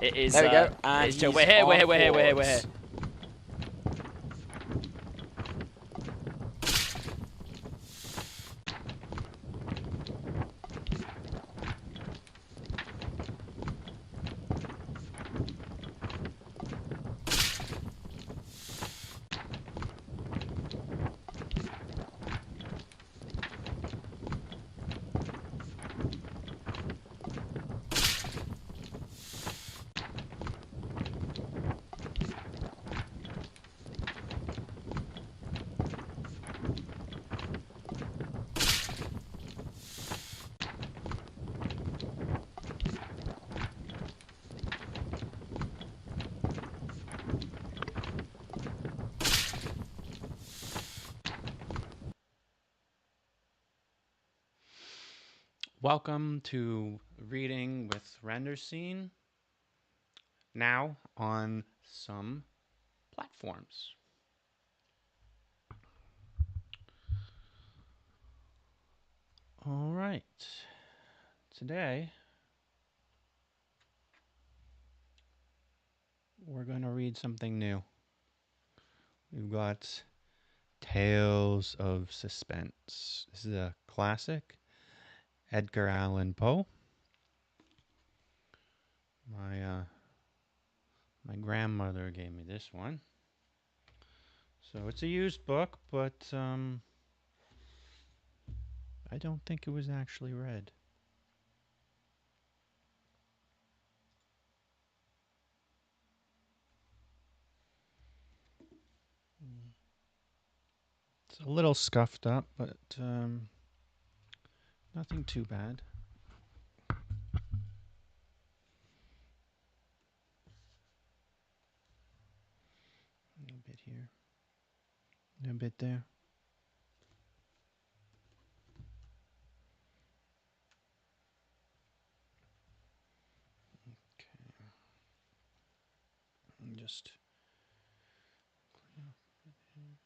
It is. There we go. And It's chill. he's We're here. We're on here. We're here. We're here. We're board. here. Welcome to Reading with Render Scene. Now on some platforms. All right. Today we're going to read something new. We've got Tales of Suspense. This is a classic. Edgar Allan Poe. My grandmother gave me this one. So it's a used book, but I don't think it was actually read. It's a little scuffed up, but nothing too bad. A bit here, a bit there. Okay. And just clean up a bit here.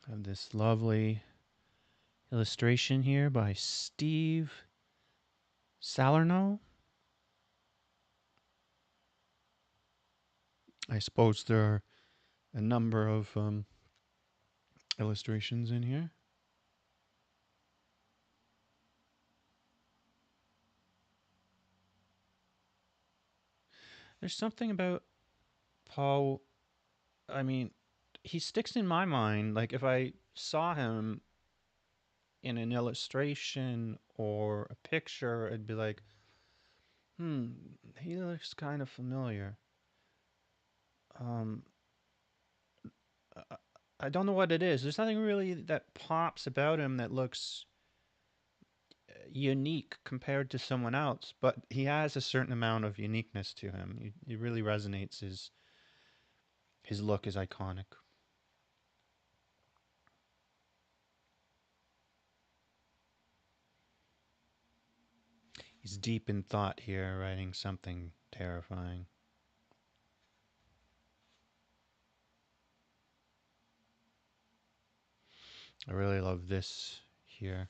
I have this lovely illustration here by Steve Salerno. I suppose there are a number of illustrations in here. There's something about Paul. I mean, he sticks in my mind. Like if I saw him in an illustration or a picture, I'd be like, he looks kind of familiar. Um, I don't know what it is. There's nothing really that pops about him that looks unique compared to someone else, but he has a certain amount of uniqueness to him. He really resonates. His look is iconic. He's deep in thought here, writing something terrifying. I really love this here.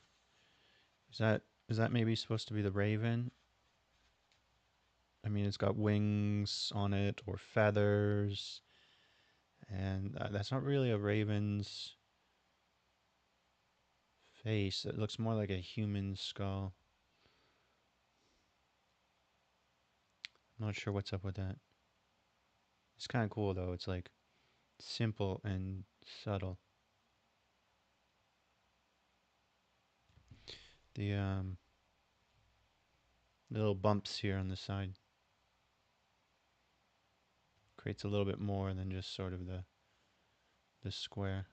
Is that maybe supposed to be the raven? I mean, it's got wings on it or feathers, and that's not really a raven's face. It looks more like a human skull. I'm not sure what's up with that. It's kind of cool though. It's like simple and subtle. The little bumps here on the side creates a little bit more than just sort of the square.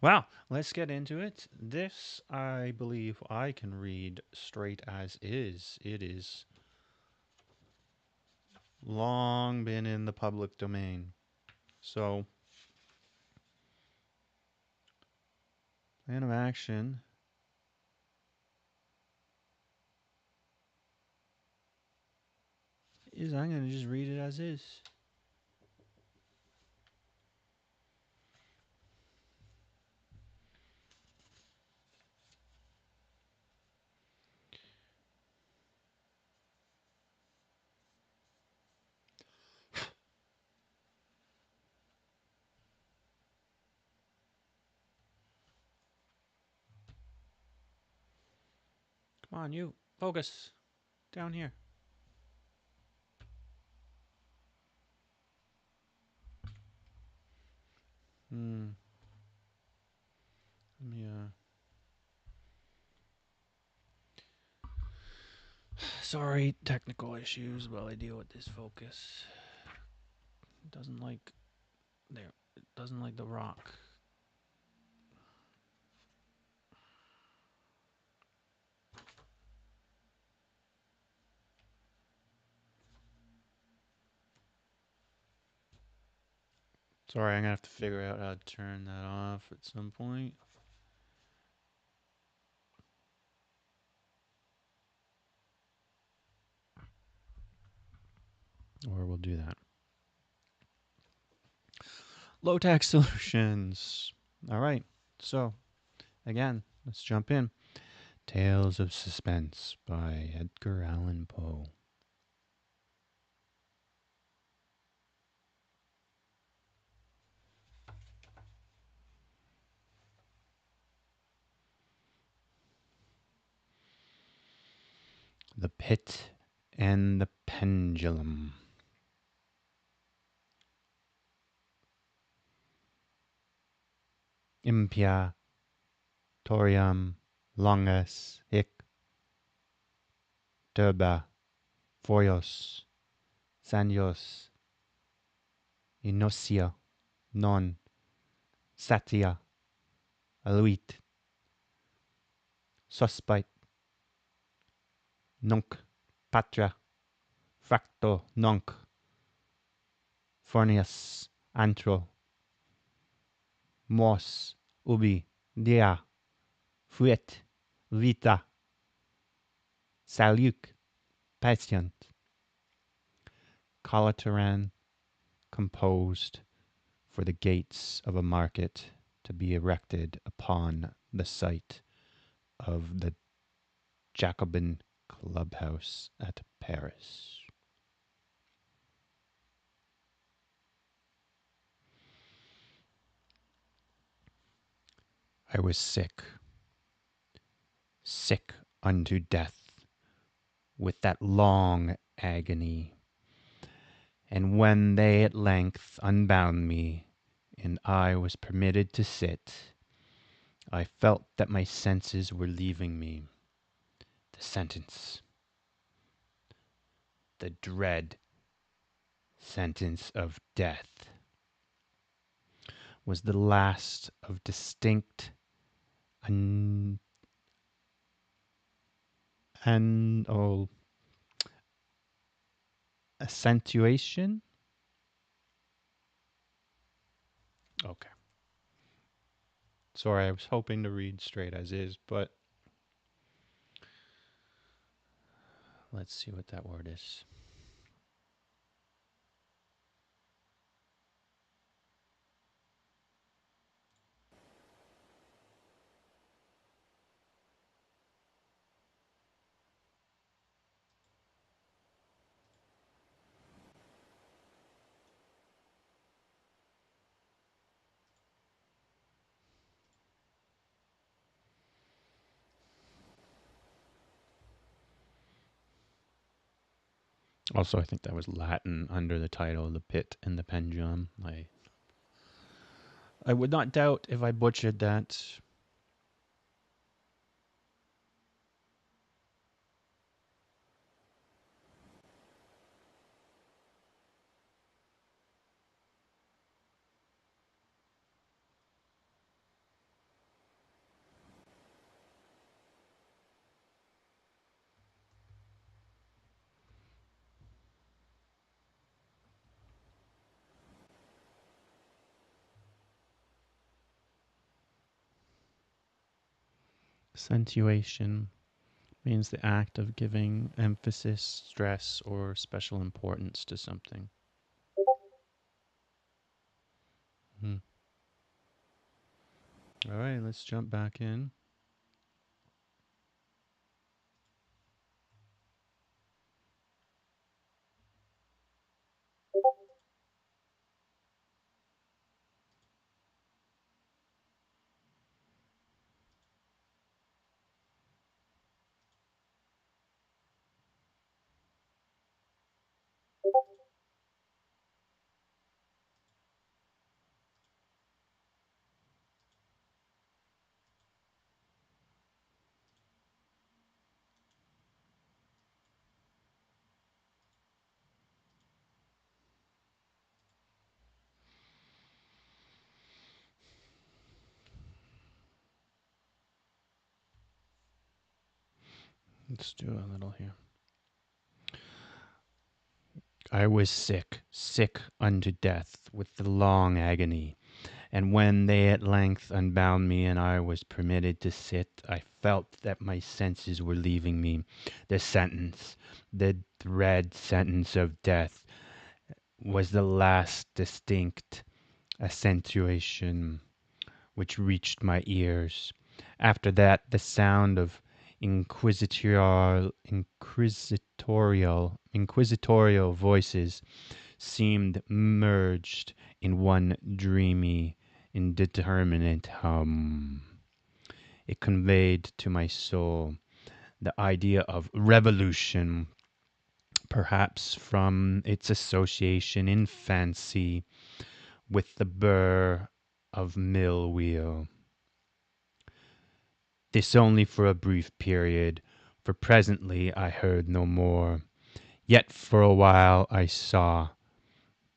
Well, let's get into it. This, I believe, I can read straight as is. It is long been in the public domain. So Plan of action is I'm going to just read it as is. Come on, you. Focus. Down here. Let me, Sorry, technical issues while I deal with this focus. It doesn't like... There. It doesn't like the rock. Sorry, I'm going to have to figure out how to turn that off at some point. Or we'll do that. Low tax solutions. All right. So, again, let's jump in. Tales of Suspense by Edgar Allan Poe. The Pit and the Pendulum. Impia toriam longas hic turba foios sanios inocia non satia aluit suspite nunc patra fracto nunc fornius antro mos ubi dia fuit vita saluc patient colataran composed for the gates of a market to be erected upon the site of the Jacobin clubhouse at Paris. I was sick, sick unto death with that long agony. And when they at length unbound me, and I was permitted to sit, I felt that my senses were leaving me. The sentence, the dread sentence of death, was the last of distinct accentuation. Okay. Sorry, I was hoping to read straight as is, but let's see what that word is. Also, I think that was Latin under the title The Pit and the Pendulum. I would not doubt if I butchered that. Accentuation means the act of giving emphasis, stress, or special importance to something. Hmm. All right, let's jump back in. Let's do a little here. I was sick, sick unto death with the long agony. And when they at length unbound me and I was permitted to sit, I felt that my senses were leaving me. The sentence, the dread sentence of death, was the last distinct accentuation which reached my ears. After that, the sound of inquisitorial voices seemed merged in one dreamy, indeterminate hum. It conveyed to my soul the idea of revolution, perhaps from its association in fancy with the burr of mill wheel. This only for a brief period, for presently I heard no more. Yet for a while I saw,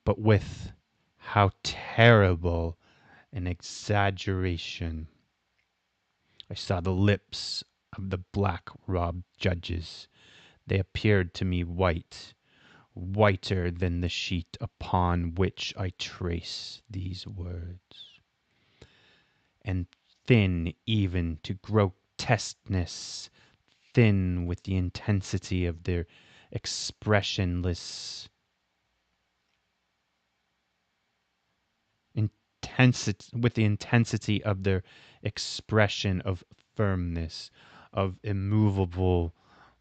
but with how terrible an exaggeration. I saw the lips of the black-robed judges. They appeared to me white, whiter than the sheet upon which I trace these words, and thin even to grotesqueness, thin with the intensity of their expressionless with the intensity of their expression of firmness, of immovable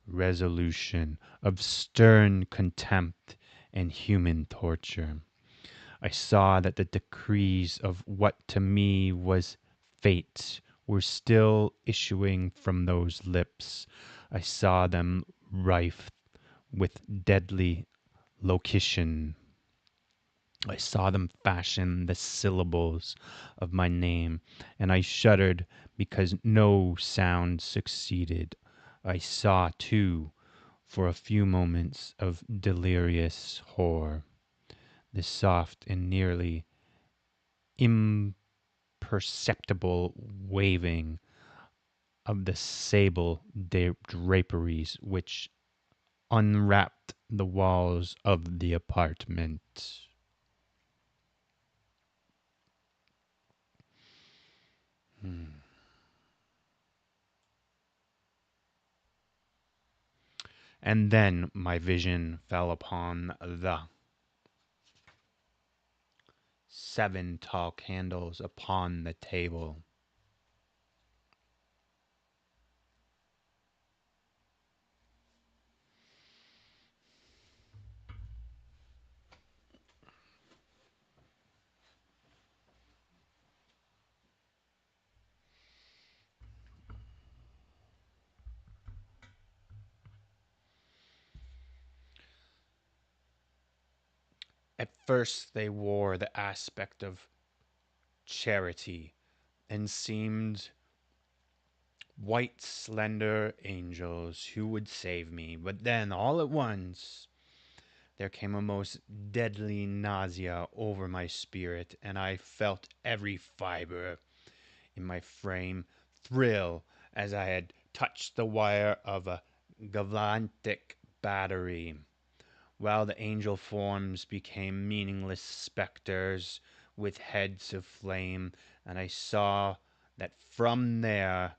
resolution, of stern contempt and human torture. I saw that the decrees of what to me was fate were still issuing from those lips. I saw them rife with deadly locution. I saw them fashion the syllables of my name, and I shuddered because no sound succeeded. I saw, too, for a few moments of delirious horror, the soft and nearly imperceptible waving of the sable draperies which unwrapped the walls of the apartment. Hmm. And then my vision fell upon the 7 tall candles upon the table. At first, they wore the aspect of charity and seemed white, slender angels who would save me. But then, all at once, there came a most deadly nausea over my spirit, and I felt every fiber in my frame thrill as I had touched the wire of a galvantic battery, while the angel forms became meaningless specters with heads of flame, and I saw that from there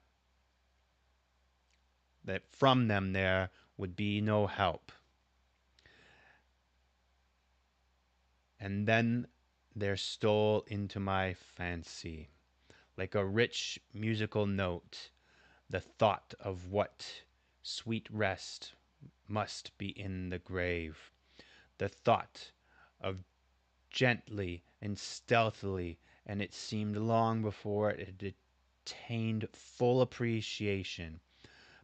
that from them there would be no help. And then there stole into my fancy, like a rich musical note, the thought of what sweet rest must be in the grave, the thought of gently and stealthily, and it seemed long before it had attained full appreciation.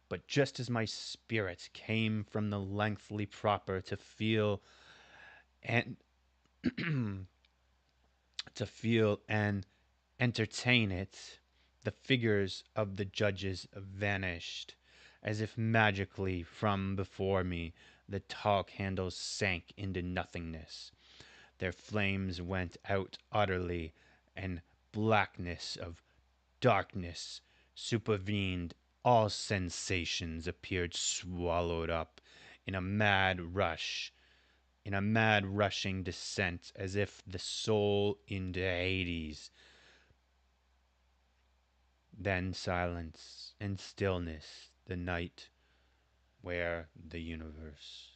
But just as my spirit came from the lengthly proper to feel and entertain it, the figures of the judges vanished, as if magically from before me. The tall candles sank into nothingness. Their flames went out utterly, and blackness of darkness supervened. All sensations appeared swallowed up in a mad rush, in a mad rushing descent, as if the soul into Hades. Then silence and stillness, the night where the universe.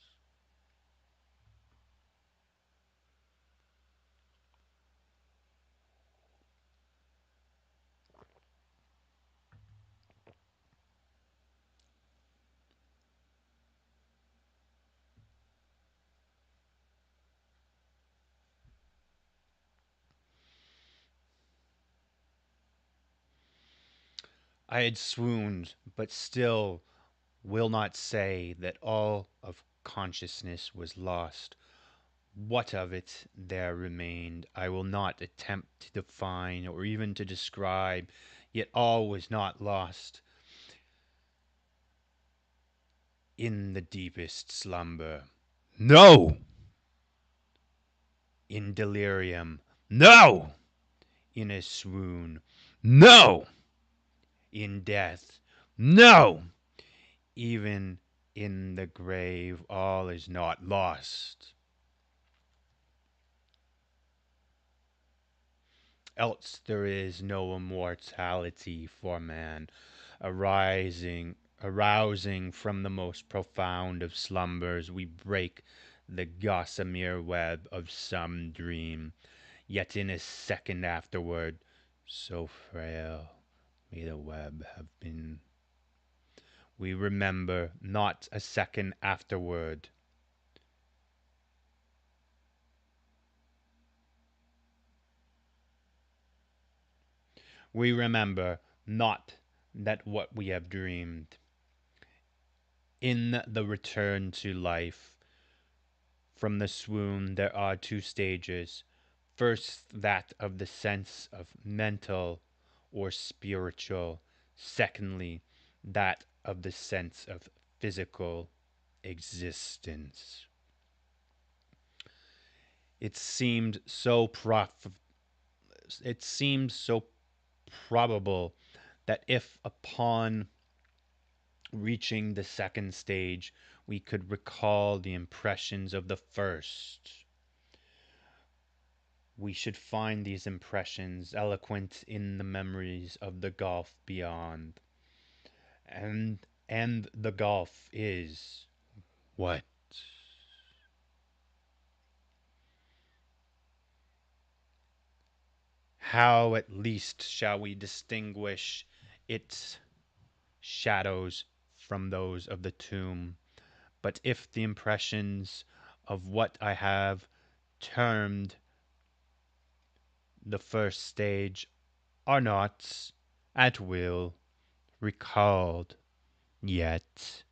I had swooned, but still will not say that all of consciousness was lost. What of it there remained, I will not attempt to define or even to describe, yet all was not lost in the deepest slumber. No! In delirium. No! In a swoon. No! In death. No! Even in the grave, all is not lost. Else there is no immortality for man, arousing from the most profound of slumbers, we break the gossamer web of some dream, yet in a second afterward, so frail may the web have been, we remember not a second afterward. We remember not that what we have dreamed. In the return to life from the swoon, there are two stages. First, that of the sense of mental or spiritual. Secondly, that of the sense of physical existence. It seemed so it seemed so probable that if upon reaching the second stage we could recall the impressions of the first, we should find these impressions eloquent in the memories of the gulf beyond. And the gulf is what? How at least shall we distinguish its shadows from those of the tomb? But if the impressions of what I have termed the first stage are not, at will, recalled, yet,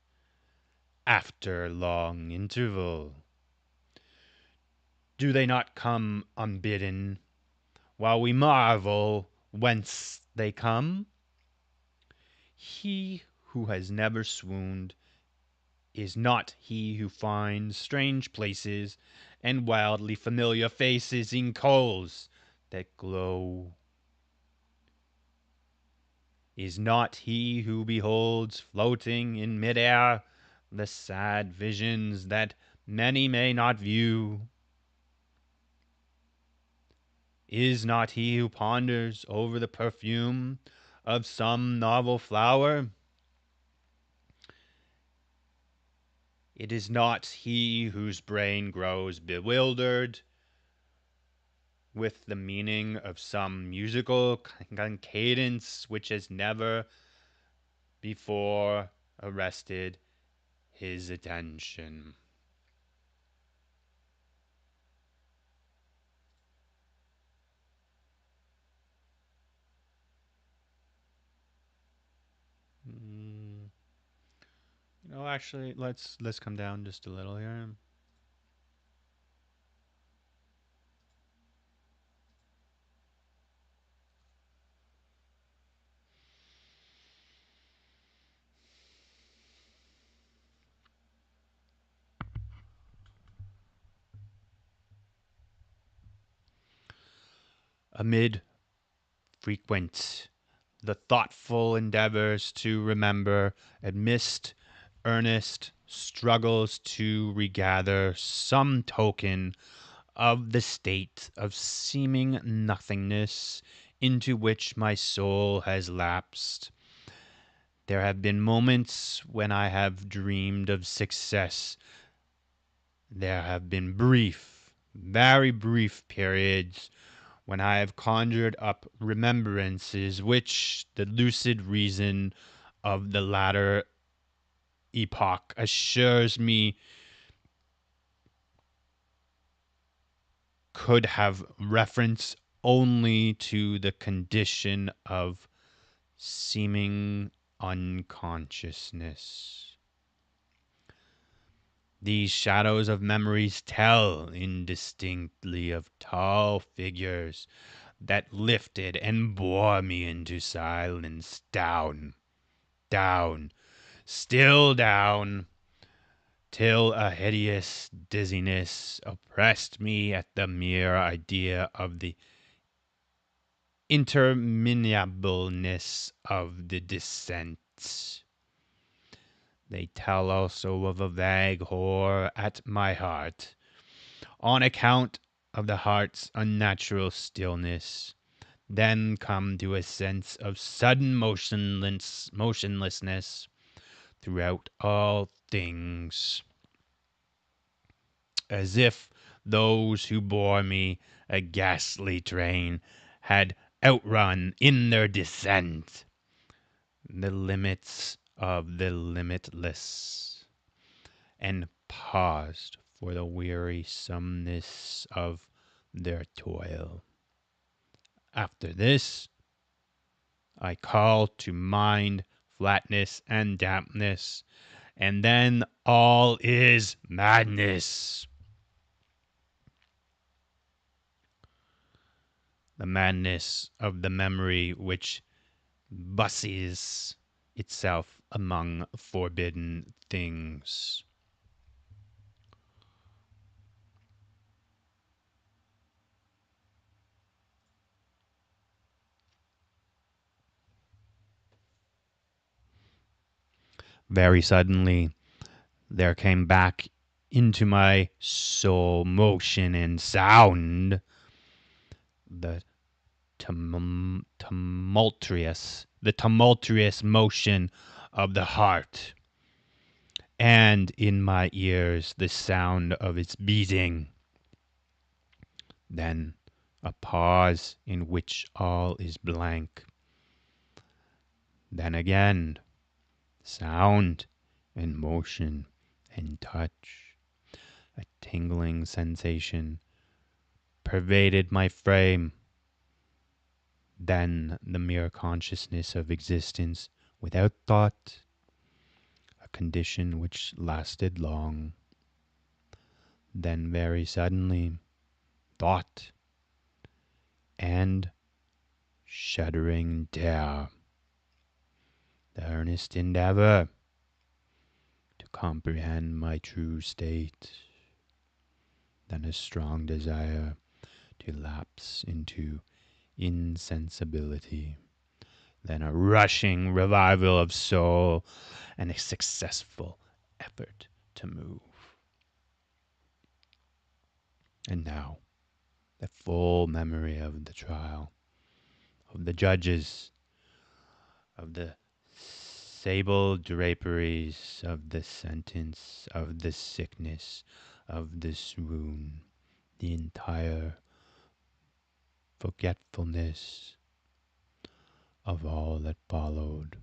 after long interval, do they not come unbidden, while we marvel whence they come? He who has never swooned is not he who finds strange places and wildly familiar faces in coals that glow, is not he who beholds floating in midair the sad visions that many may not view, is not he who ponders over the perfume of some novel flower, It is not he whose brain grows bewildered with the meaning of some musical cadence which has never before arrested his attention. Mm, actually, let's come down just a little here. Amid frequent the thoughtful endeavors to remember, amidst earnest struggles to regather some token of the state of seeming nothingness into which my soul has lapsed. There have been moments when I have dreamed of success. There have been brief, very brief periods when I have conjured up remembrances which the lucid reason of the latter epoch assures me could have reference only to the condition of seeming unconsciousness. These shadows of memories tell indistinctly of tall figures that lifted and bore me into silence, down, down, still down, till a hideous dizziness oppressed me at the mere idea of the interminableness of the descent. They tell also of a vague horror at my heart, on account of the heart's unnatural stillness. Then come to a sense of sudden motionlessness throughout all things, as if those who bore me, a ghastly train, had outrun in their descent the limits of the limitless, and paused for the wearisomeness of their toil. After this, I call to mind flatness and dampness, and then all is madness. The madness of the memory which busses itself among forbidden things. Very suddenly, there came back into my soul motion and sound, the tumultuous motion of the heart, and in my ears the sound of its beating. Then a pause in which all is blank. Then again sound and motion and touch. A tingling sensation pervaded my frame. Then the mere consciousness of existence without thought, a condition which lasted long. Then very suddenly, thought and shuddering terror. The earnest endeavor to comprehend my true state. Then a strong desire to lapse into insensibility. Then a rushing revival of soul and a successful effort to move. And now, the full memory of the trial, of the judges, of the sable draperies of the sentence, of the sickness, of the swoon, the entire forgetfulness of all that followed,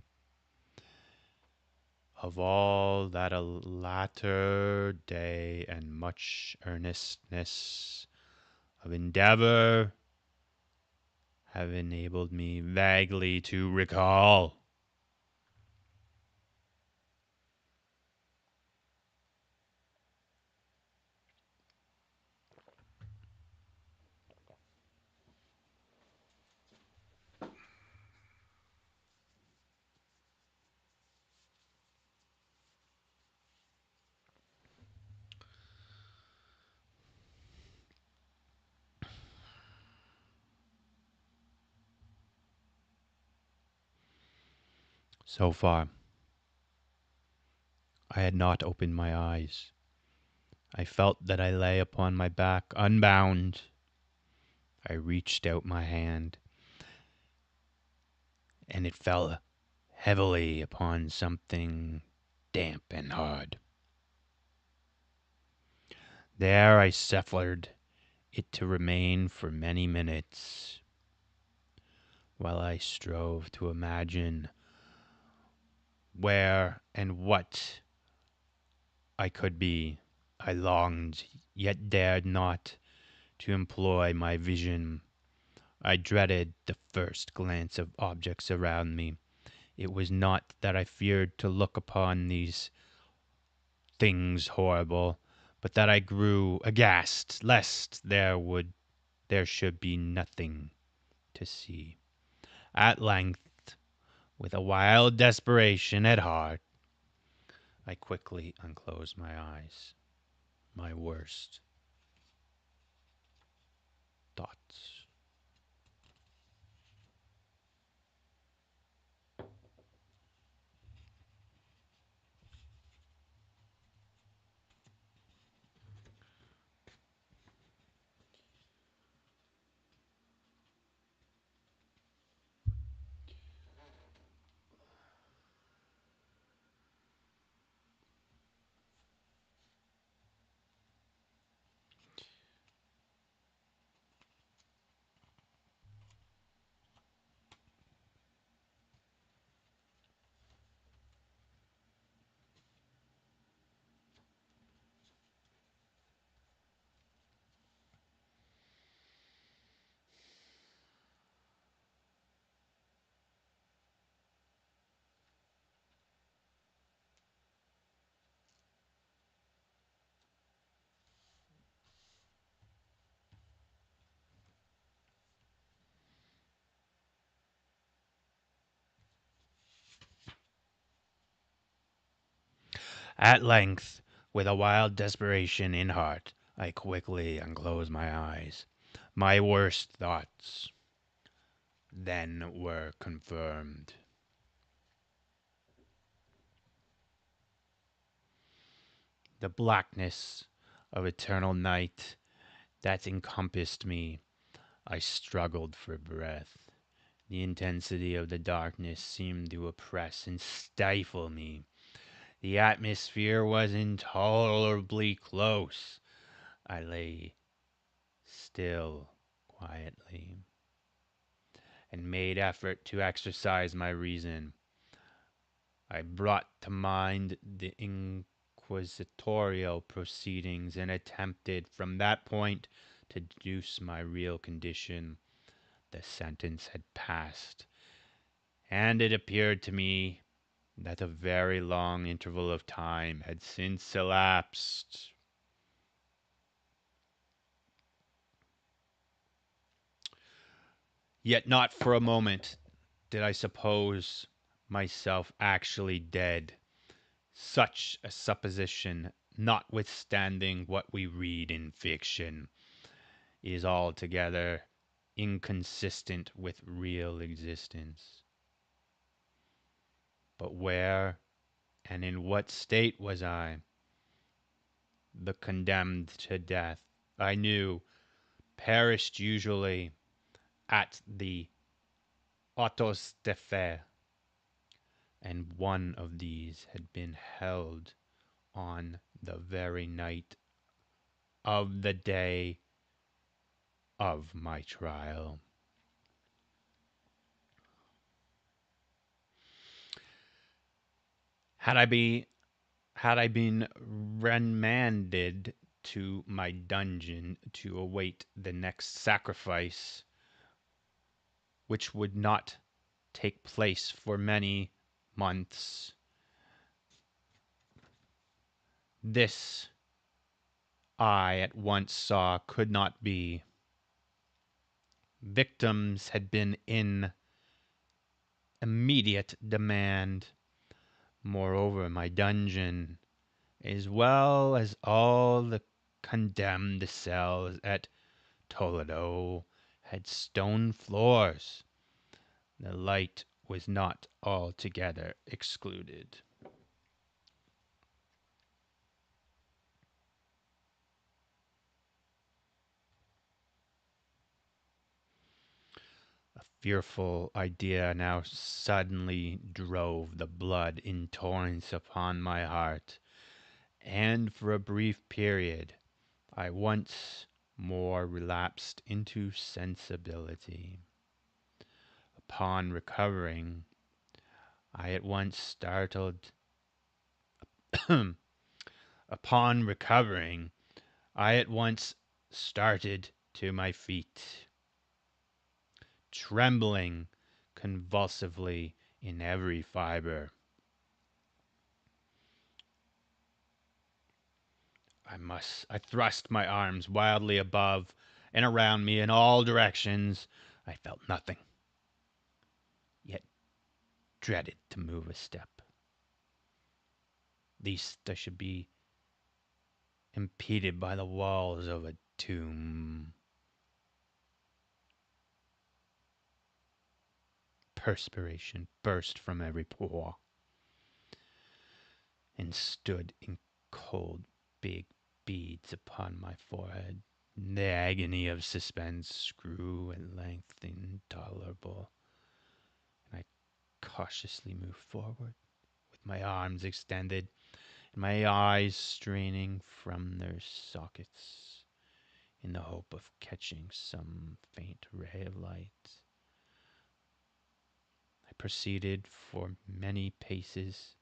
of all that a latter day and much earnestness of endeavor have enabled me vaguely to recall. So far, I had not opened my eyes. I felt that I lay upon my back, unbound. I reached out my hand, and it fell heavily upon something damp and hard. There I suffered it to remain for many minutes, while I strove to imagine where and what I could be. I longed, yet dared not, to employ my vision. I dreaded the first glance of objects around me. It was not that I feared to look upon these things horrible, but that I grew aghast lest there should be nothing to see. At length, with a wild desperation at heart, I quickly unclosed my eyes. My worst thoughts. At length, with a wild desperation in heart, I quickly unclosed my eyes. My worst thoughts then were confirmed. The blackness of eternal night that encompassed me, I struggled for breath. The intensity of the darkness seemed to oppress and stifle me. The atmosphere was intolerably close. I lay still quietly and made effort to exercise my reason. I brought to mind the inquisitorial proceedings and attempted from that point to deduce my real condition. The sentence had passed, and it appeared to me that a very long interval of time had since elapsed. Yet not for a moment did I suppose myself actually dead. Such a supposition, notwithstanding what we read in fiction, is altogether inconsistent with real existence. But where and in what state was I? The condemned to death, I knew, perished usually at the autos de fe, and one of these had been held on the very night of the day of my trial. Had I be had I been remanded to my dungeon to await the next sacrifice, which would not take place for many months, this I at once saw could not be. Victims had been in immediate demand. Moreover, my dungeon, as well as all the condemned cells at Toledo, had stone floors. The light was not altogether excluded. A fearful idea now suddenly drove the blood in torrents upon my heart, and for a brief period I once more relapsed into sensibility. Upon recovering, I at once startled. Upon recovering, I at once started to my feet, trembling convulsively in every fiber. I thrust my arms wildly above and around me in all directions. I felt nothing, yet dreaded to move a step, lest I should be impeded by the walls of a tomb. Perspiration burst from every pore and stood in cold, big beads upon my forehead. The agony of suspense grew at length intolerable, and I cautiously moved forward, with my arms extended and my eyes straining from their sockets in the hope of catching some faint ray of light. I proceeded for many paces,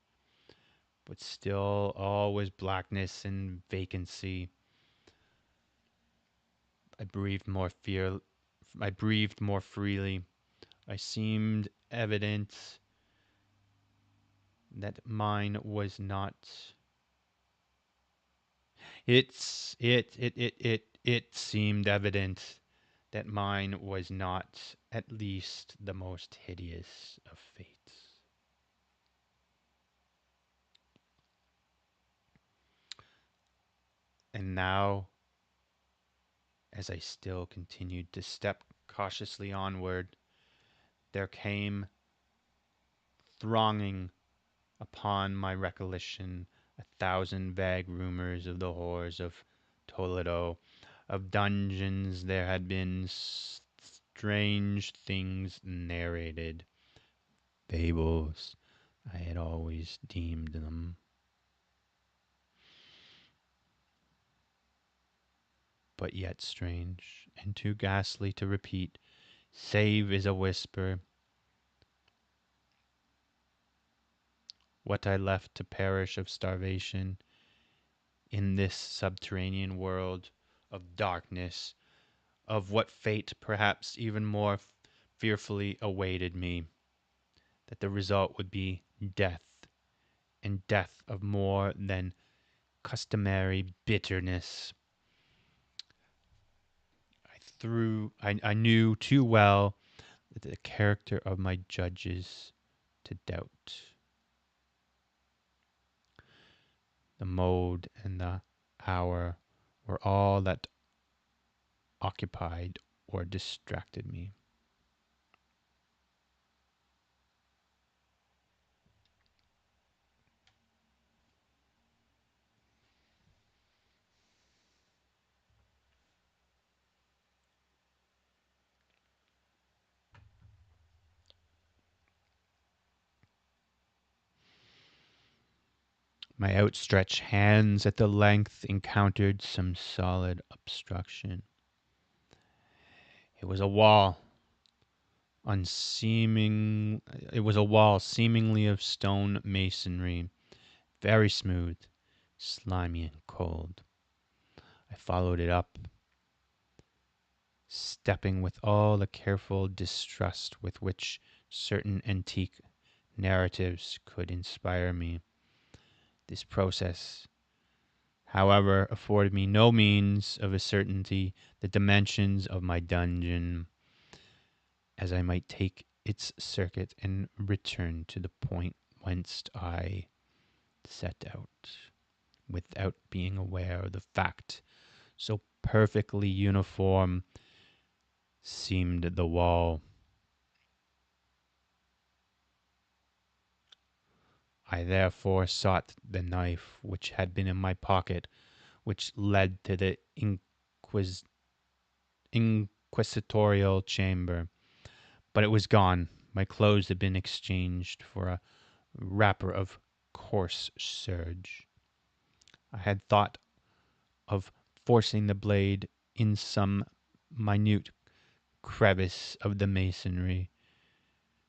but still all was blackness and vacancy. I breathed more fear. I breathed more freely. I seemed evident that mine was not. It seemed evident that mine was not at least the most hideous of fates. And now, as I still continued to step cautiously onward, there came thronging upon my recollection a thousand vague rumors of the horrors of Toledo, of dungeons there had been strange things narrated, fables I had always deemed them, but yet strange and too ghastly to repeat, save as a whisper, what I left to perish of starvation in this subterranean world of darkness, of what fate perhaps even more fearfully awaited me, that the result would be death, and death of more than customary bitterness. I knew too well the character of my judges to doubt. The mode and the hour were all that occupied or distracted me. My outstretched hands at the length encountered some solid obstruction. It was a wall, unseeming. It was a wall seemingly of stone masonry, very smooth, slimy, and cold. I followed it up, stepping with all the careful distrust with which certain antique narratives could inspire me. This process, however, afforded me no means of ascertaining the dimensions of my dungeon, as I might take its circuit and return to the point whence I set out, without being aware of the fact. So perfectly uniform seemed the wall. I therefore sought the knife which had been in my pocket, which led to the inquisitorial chamber. But it was gone. My clothes had been exchanged for a wrapper of coarse serge. I had thought of forcing the blade in some minute crevice of the masonry,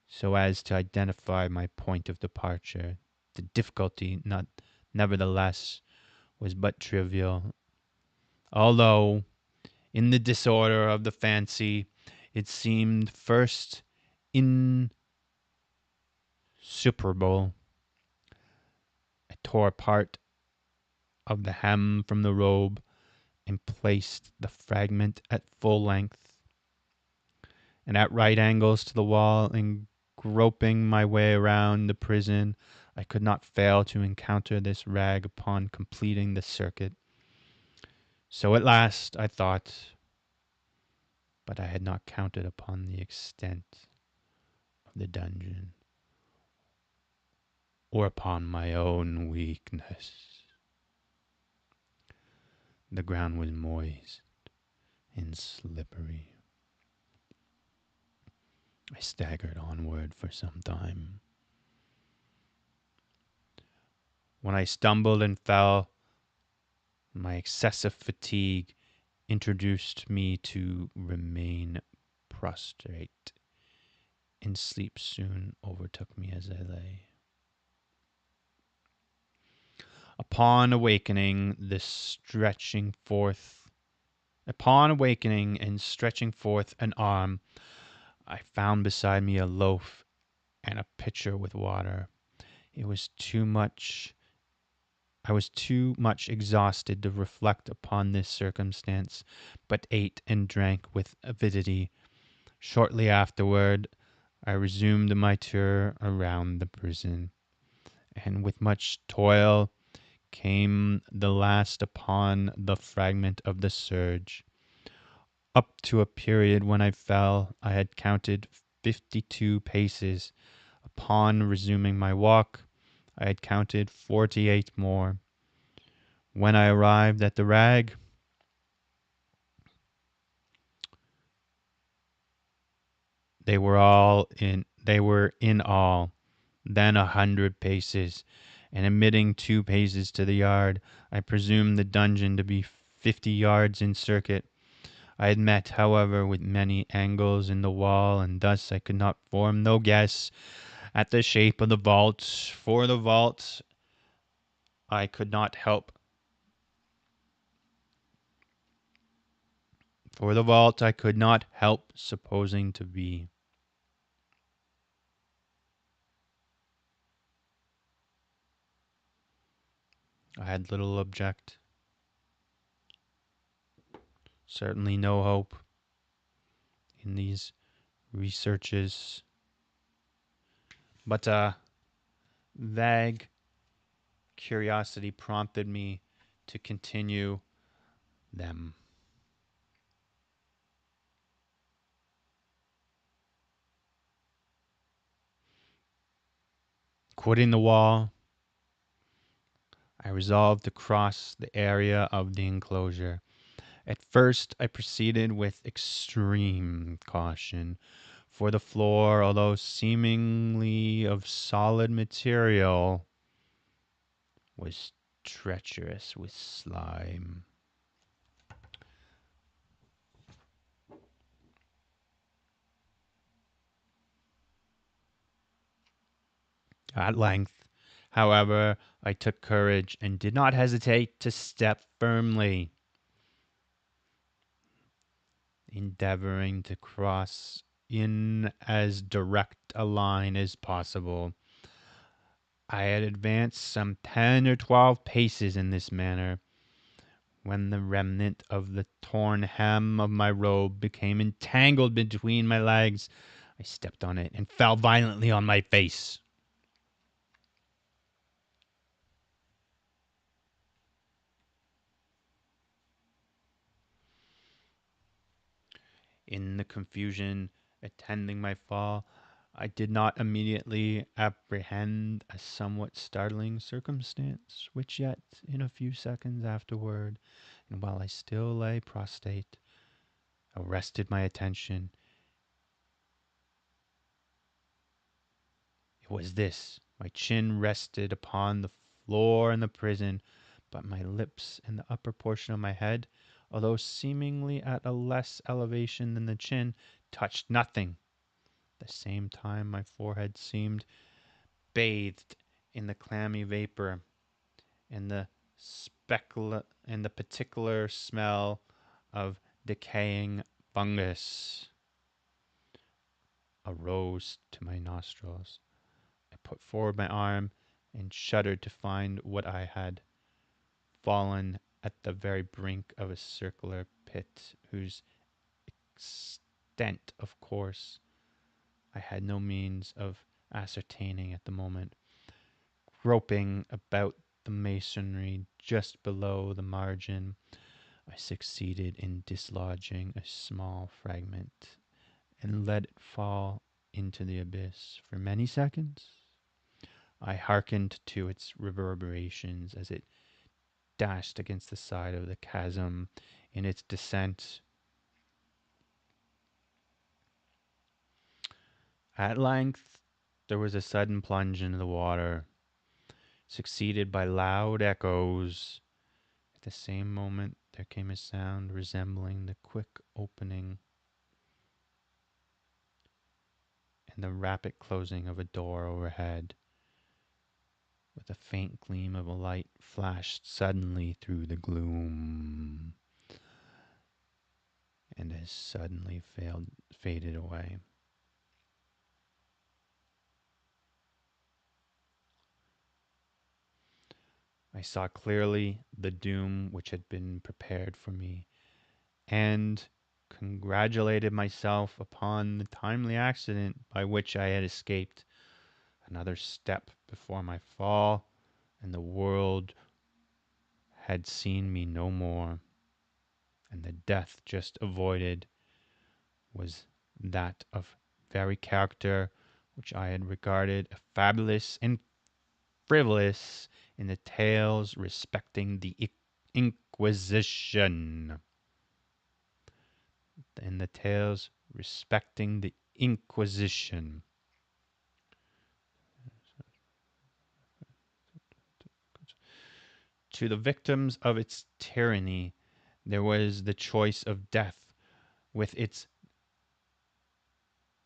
so as to identify my point of departure. The difficulty, nevertheless, was but trivial, although, in the disorder of the fancy, it seemed first insuperable. I tore part of the hem from the robe and placed the fragment at full length and at right angles to the wall, and groping my way around the prison, I could not fail to encounter this rag upon completing the circuit. So at last I thought, but I had not counted upon the extent of the dungeon, or upon my own weakness. The ground was moist and slippery. I staggered onward for some time. When I stumbled and fell, my excessive fatigue introduced me to remain prostrate, and sleep soon overtook me as I lay. Upon awakening and stretching forth an arm, I found beside me a loaf and a pitcher with water. It was too much I was too much exhausted to reflect upon this circumstance, but ate and drank with avidity. Shortly afterward, I resumed my tour around the prison, and with much toil came the last upon the fragment of the serge. Up to a period when I fell, I had counted 52 paces. Upon resuming my walk, I had counted 48 more. When I arrived at the rag, they were in all then 100 paces, and admitting 2 paces to the yard, I presumed the dungeon to be 50 yards in circuit. I had met, however, with many angles in the wall, and thus I could not form no guess at the shape of the vault. I could not help for the vault I could not help supposing to be. I had little object, certainly no hope in these researches, but a vague curiosity prompted me to continue them. Quitting the wall, I resolved to cross the area of the enclosure. At first, I proceeded with extreme caution, for the floor, although seemingly of solid material, was treacherous with slime. At length, however, I took courage and did not hesitate to step firmly, endeavoring to cross in as direct a line as possible. I had advanced some 10 or 12 paces in this manner when the remnant of the torn hem of my robe became entangled between my legs. I stepped on it and fell violently on my face. In the confusion attending my fall, I did not immediately apprehend a somewhat startling circumstance, which yet, in a few seconds afterward, and while I still lay prostrate, arrested my attention. It was this: my chin rested upon the floor in the prison, but my lips and the upper portion of my head, although seemingly at a less elevation than the chin, touched nothing. At the same time my forehead seemed bathed in the clammy vapor, and the particular smell of decaying fungus arose to my nostrils. I put forward my arm and shuddered to find what I had fallen at the very brink of a circular pit, whose extent, of course, I had no means of ascertaining at the moment. Groping about the masonry just below the margin, I succeeded in dislodging a small fragment and let it fall into the abyss. For many seconds I hearkened to its reverberations as it dashed against the side of the chasm in its descent. At length there was a sudden plunge into the water, succeeded by loud echoes. At the same moment there came a sound resembling the quick opening and the rapid closing of a door overhead, with a faint gleam of a light flashed suddenly through the gloom and as suddenly faded away. I saw clearly the doom which had been prepared for me, and congratulated myself upon the timely accident by which I had escaped. Another step before my fall, and the world had seen me no more, and the death just avoided was that of very character which I had regarded a fabulous and frivolous in the tales respecting the Inquisition. In the tales respecting the Inquisition. To the victims of its tyranny, there was the choice of death with its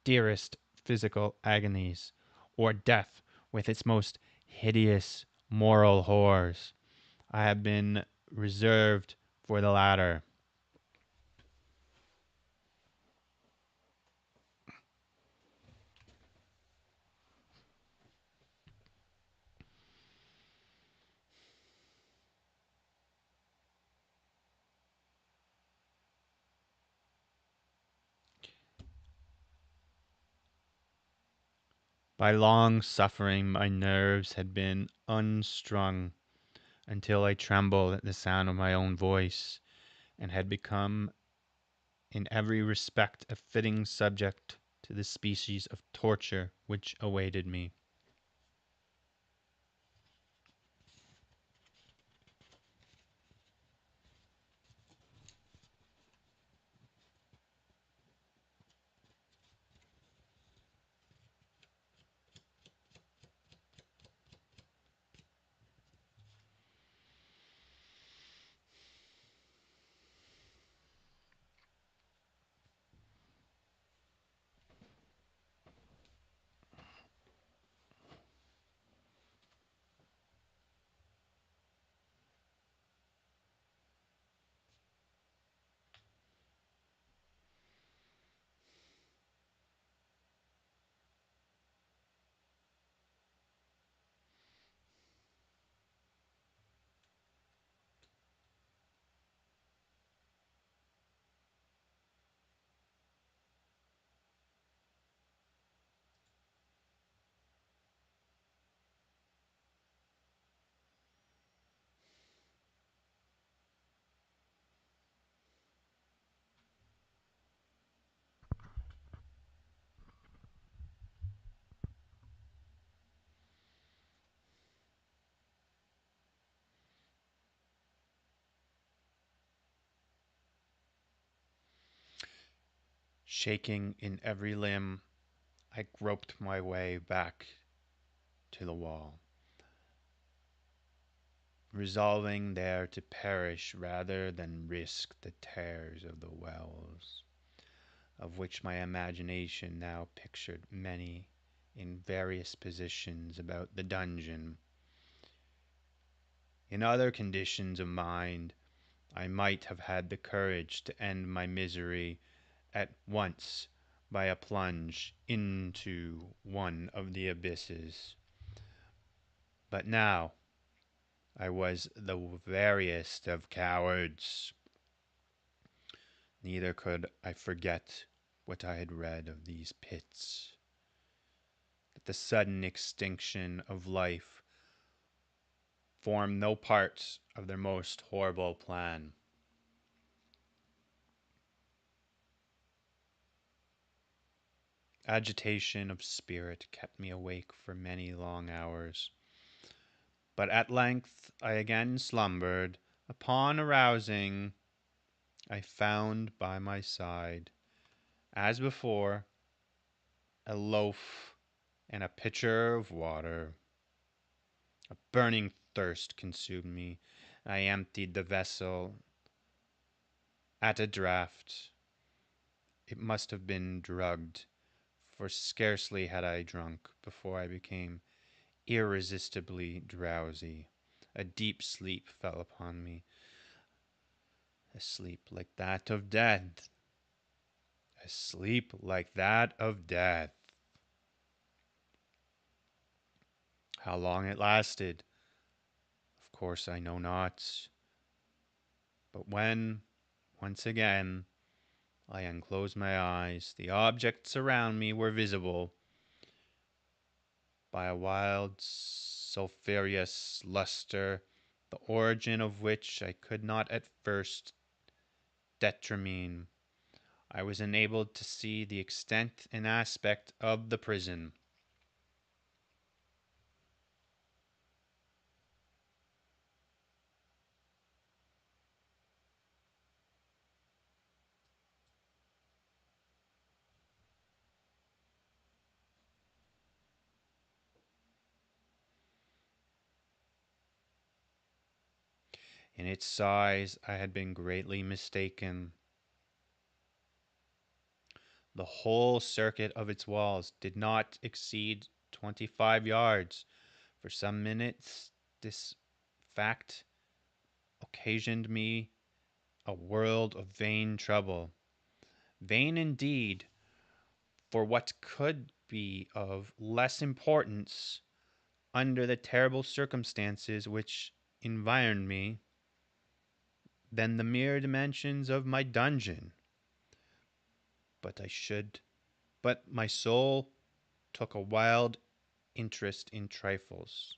dearest physical agonies, or death with its most hideous moral horrors. I have been reserved for the latter. By long suffering, my nerves had been unstrung until I trembled at the sound of my own voice, and had become in every respect a fitting subject to the species of torture which awaited me. Shaking in every limb, I groped my way back to the wall, resolving there to perish rather than risk the tears of the wells, of which my imagination now pictured many in various positions about the dungeon. In other conditions of mind, I might have had the courage to end my misery at once by a plunge into one of the abysses. But now I was the veriest of cowards. Neither could I forget what I had read of these pits, that the sudden extinction of life formed no part of their most horrible plan. Agitation of spirit kept me awake for many long hours, but at length I again slumbered. Upon arousing, I found by my side, as before, a loaf and a pitcher of water. A burning thirst consumed me. I emptied the vessel at a draught. It must have been drugged, for scarcely had I drunk before I became irresistibly drowsy. A deep sleep fell upon me, a sleep like that of death, a sleep like that of death. How long it lasted, of course I know not, but when, once again, I unclosed my eyes, the objects around me were visible by a wild sulphureous luster, the origin of which I could not at first determine. I was enabled to see the extent and aspect of the prison. In its size I had been greatly mistaken. The whole circuit of its walls did not exceed 25 yards. For some minutes this fact occasioned me a world of vain trouble. Vain indeed, for what could be of less importance under the terrible circumstances which environed me than the mere dimensions of my dungeon. But I should, but my soul took a wild interest in trifles.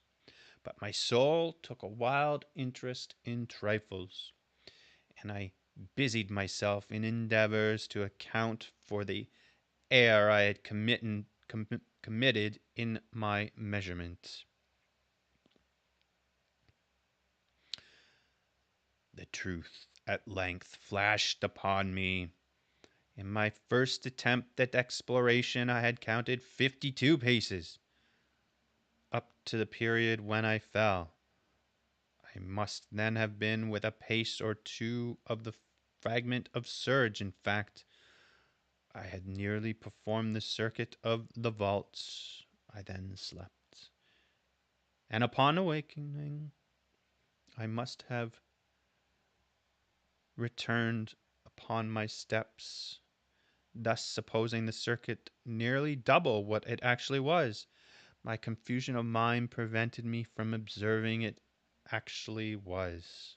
But my soul took a wild interest in trifles, and I busied myself in endeavors to account for the error I had committed in my measurement. The truth at length flashed upon me. In my first attempt at exploration, I had counted 52 paces. Up to the period when I fell, I must then have been within a pace or two of the fragment of surge. In fact, I had nearly performed the circuit of the vaults. I then slept, and upon awakening, I must have returned upon my steps, thus supposing the circuit nearly double what it actually was. My confusion of mind prevented me from observing it actually was.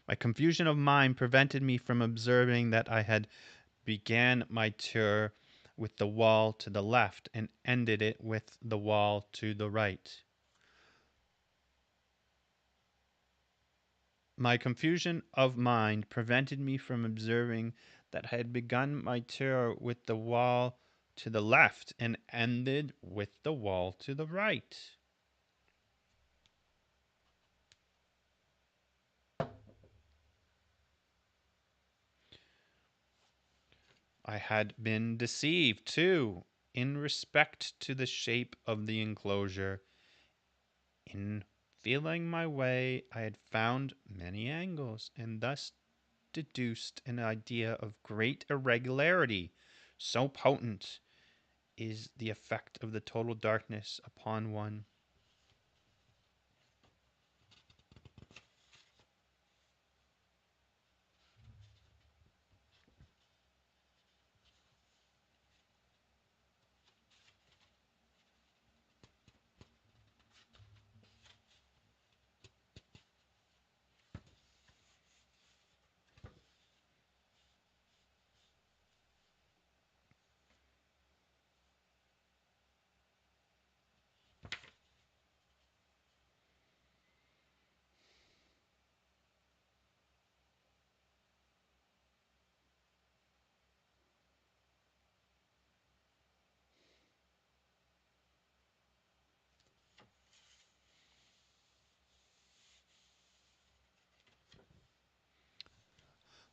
My confusion of mind prevented me from observing that I had began my tour with the wall to the left and ended it with the wall to the right. My confusion of mind prevented me from observing that I had begun my tour with the wall to the left and ended with the wall to the right. I had been deceived, too, in respect to the shape of the enclosure. In feeling my way, I had found many angles, and thus deduced an idea of great irregularity. So potent is the effect of the total darkness upon one.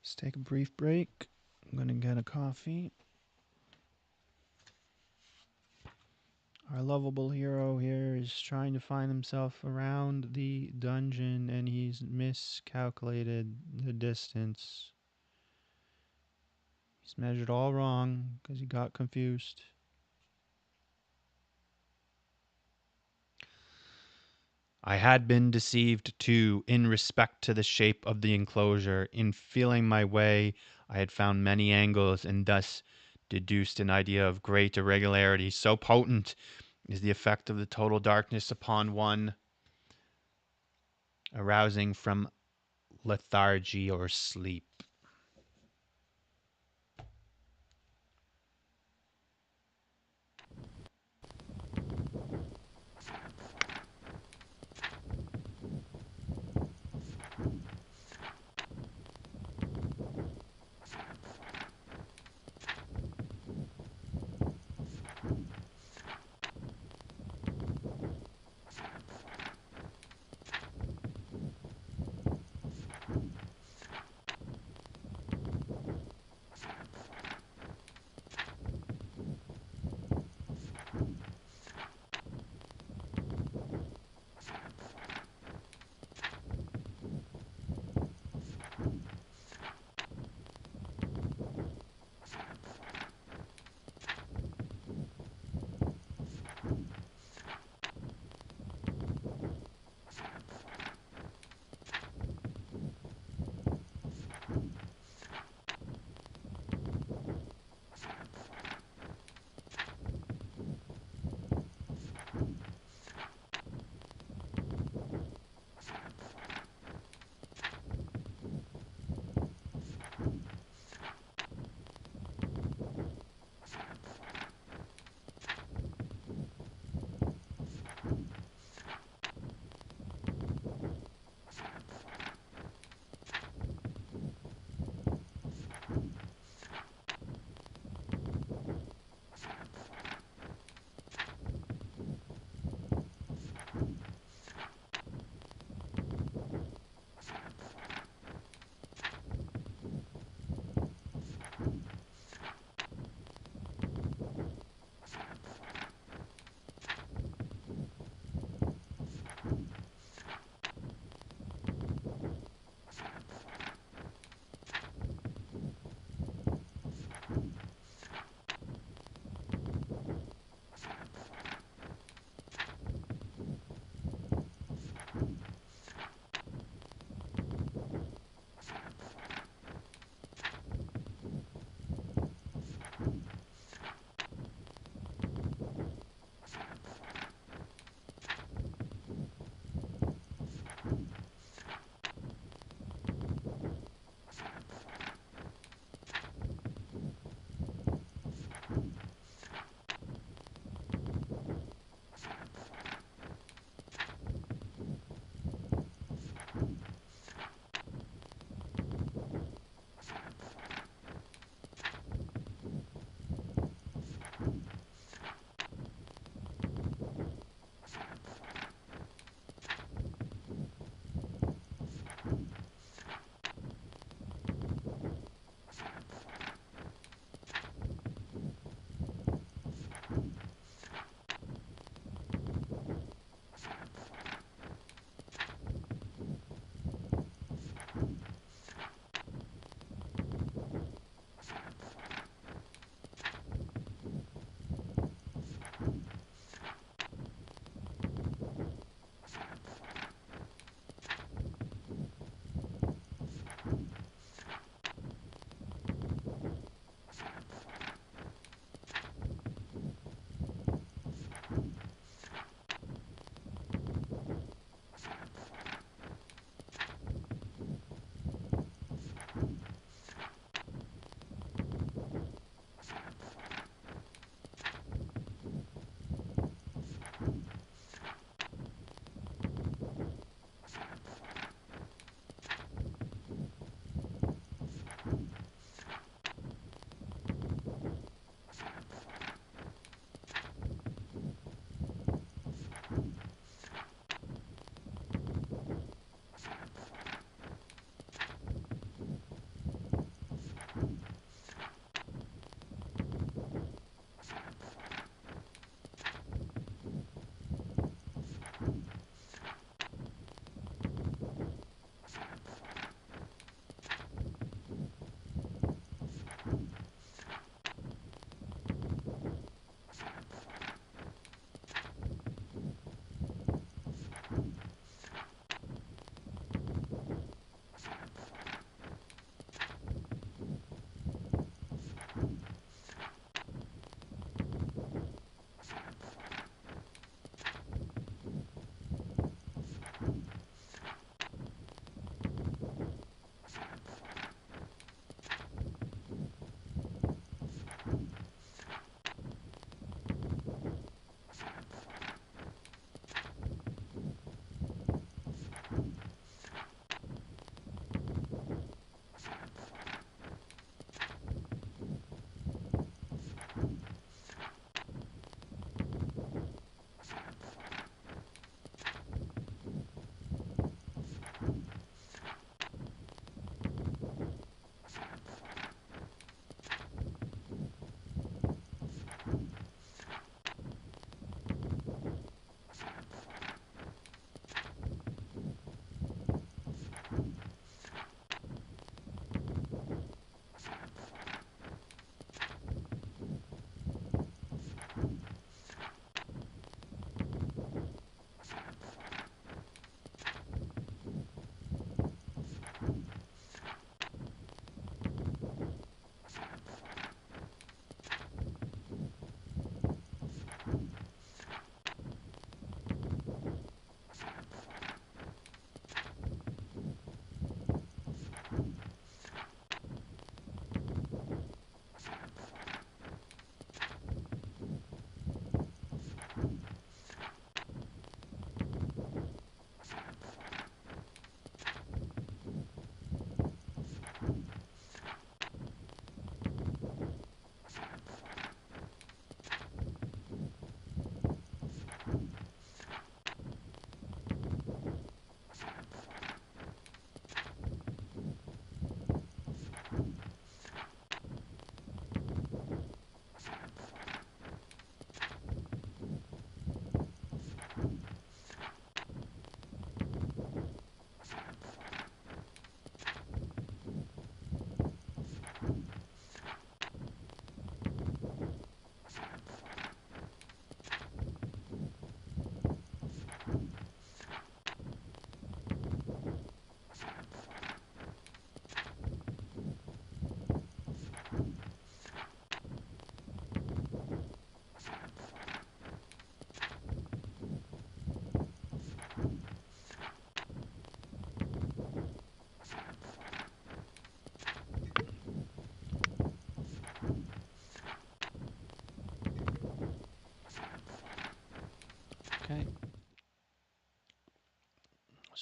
Let's take a brief break. I'm going to get a coffee. Our lovable hero here is trying to find himself around the dungeon, and he's miscalculated the distance. He's measured all wrong because he got confused. I had been deceived, too, in respect to the shape of the enclosure. In feeling my way, I had found many angles, and thus deduced an idea of great irregularity. So potent is the effect of the total darkness upon one, arousing from lethargy or sleep.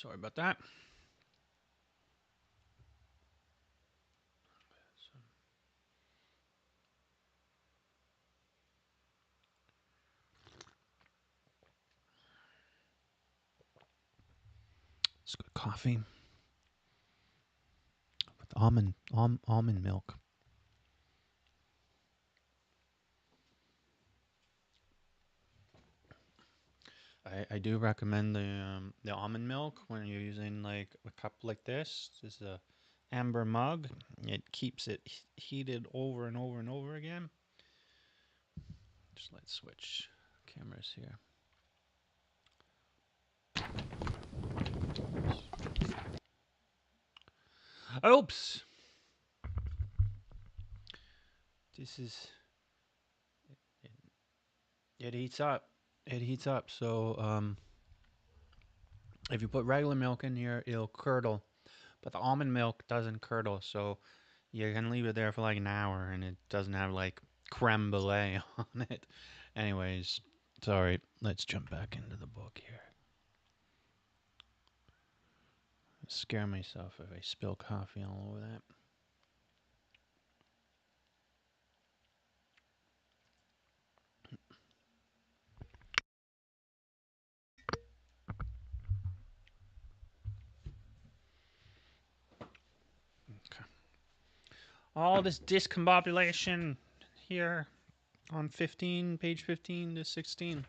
Sorry about that. It's good coffee with almond milk. I do recommend the almond milk when you're using like a cup like this. This is a amber mug. It keeps it heated over and over and over again. Just let's switch cameras here. Oops. This is it, it heats up. It heats up. So if you put regular milk in here, it'll curdle. But the almond milk doesn't curdle, so you can leave it there for like an hour, and it doesn't have like creme brulee on it. Anyways, sorry. Let's jump back into the book here. Scare myself if I spill coffee all over that. Okay. All this discombobulation here on 15, page 15 to 16.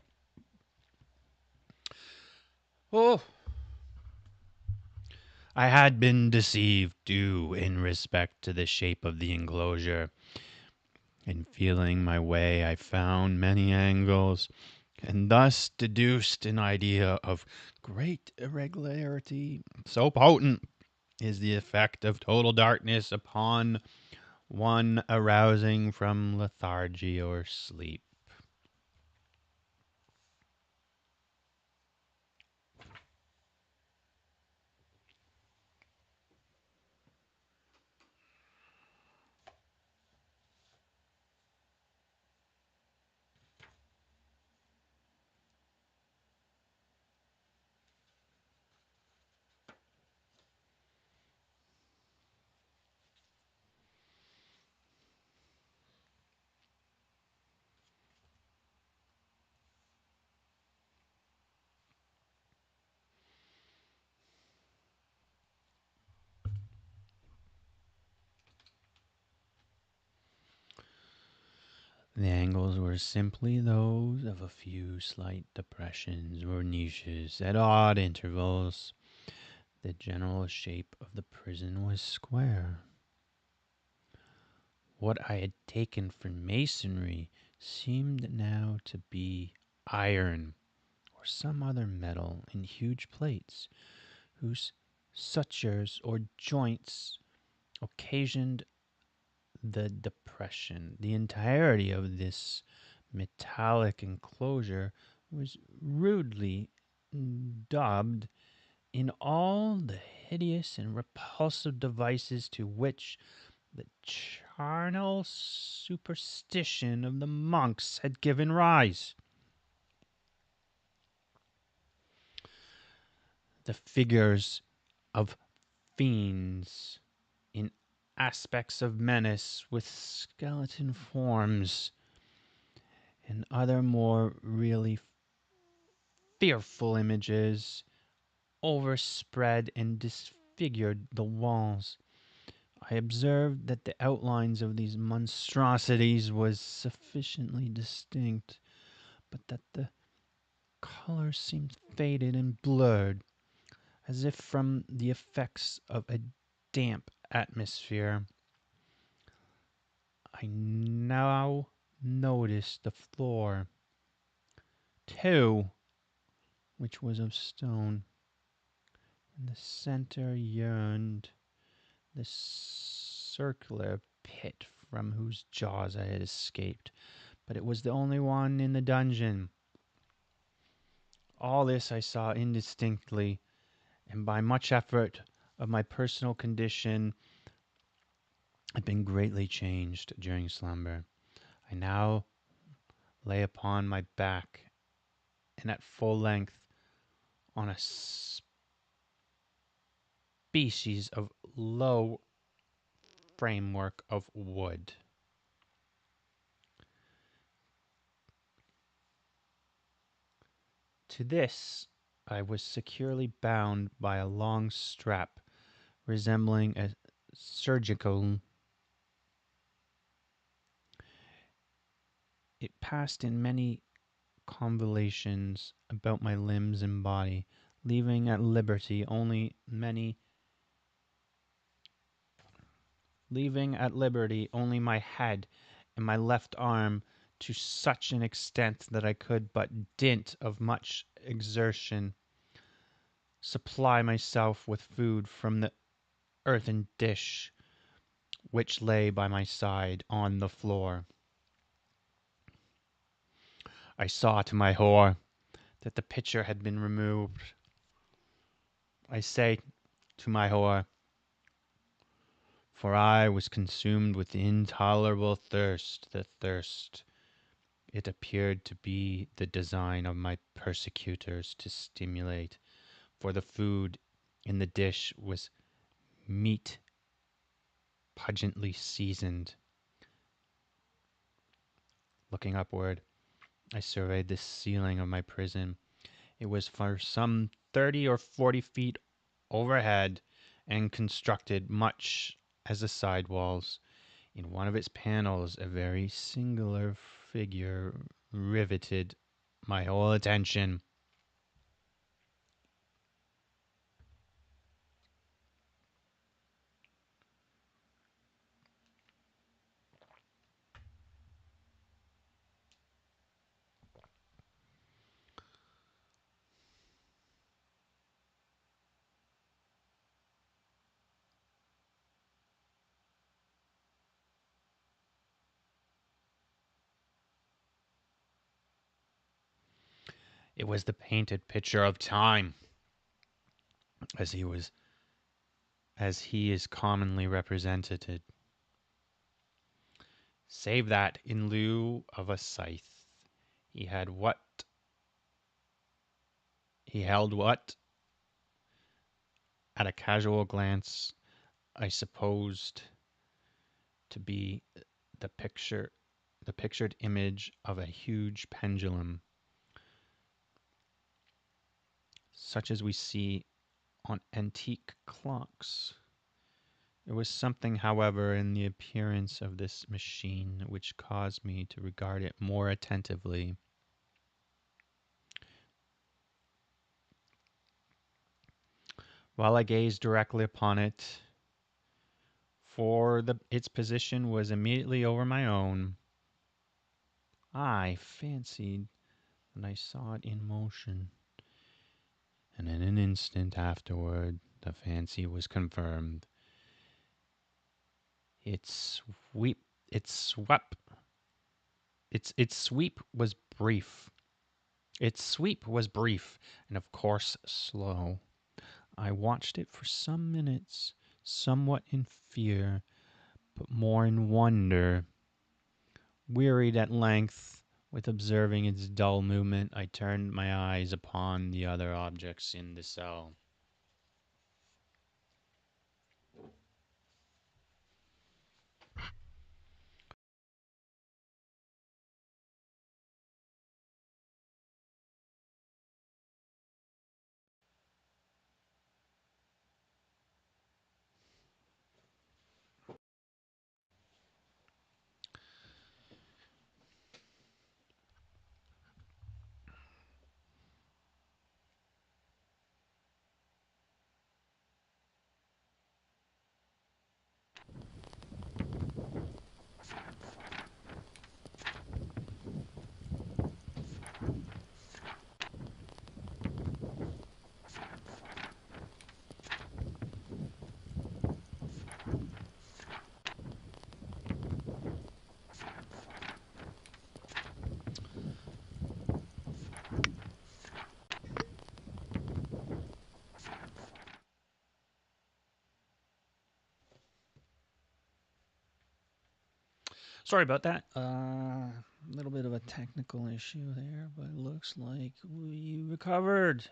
Oh, I had been deceived too in respect to the shape of the enclosure. In feeling my way, I found many angles, and thus deduced an idea of great irregularity. So potent is the effect of total darkness upon one arousing from lethargy or sleep. The angles were simply those of a few slight depressions or niches at odd intervals. The general shape of the prison was square. What I had taken for masonry seemed now to be iron or some other metal in huge plates, whose sutures or joints occasioned the depression. The entirety of this metallic enclosure was rudely daubed in all the hideous and repulsive devices to which the charnel superstition of the monks had given rise. The figures of fiends in aspects of menace with skeleton forms and other more really fearful images overspread and disfigured the walls. I observed that the outlines of these monstrosities was sufficiently distinct, but that the colors seemed faded and blurred, as if from the effects of a damp atmosphere. I now noticed the floor, too, which was of stone. In the center yearned the circular pit from whose jaws I had escaped, but it was the only one in the dungeon. All this I saw indistinctly, and by much effort of my personal condition had been greatly changed during slumber. I now lay upon my back and at full length on a species of low framework of wood. To this I was securely bound by a long strap resembling a surgical. It passed in many convolutions about my limbs and body, leaving at liberty only my head and my left arm, to such an extent that I could, but dint of much exertion, supply myself with food from the earthen dish which lay by my side on the floor. I saw to my horror that the pitcher had been removed. I say to my horror, for I was consumed with intolerable thirst. The thirst, it appeared to be the design of my persecutors to stimulate, for the food in the dish was meat pungently seasoned. Looking upward, I surveyed the ceiling of my prison. It was for some 30 or 40 feet overhead and constructed much as the side walls. In one of its panels, a very singular figure riveted my whole attention. It was the painted picture of time, as he is commonly represented, save that in lieu of a scythe, he had what he held what, at a casual glance, I supposed to be the pictured image of a huge pendulum, such as we see on antique clocks. There was something, however, in the appearance of this machine which caused me to regard it more attentively. While I gazed directly upon it, for its position was immediately over my own, I fancied that I saw it in motion, and in an instant afterward the fancy was confirmed. Its sweep, its sweep, its sweep was brief. Its sweep was brief, and of course slow. I watched it for some minutes, somewhat in fear, but more in wonder. Wearied at length with observing its dull movement, I turned my eyes upon the other objects in the cell. Sorry about that. A little bit of a technical issue there, but it looks like we recovered.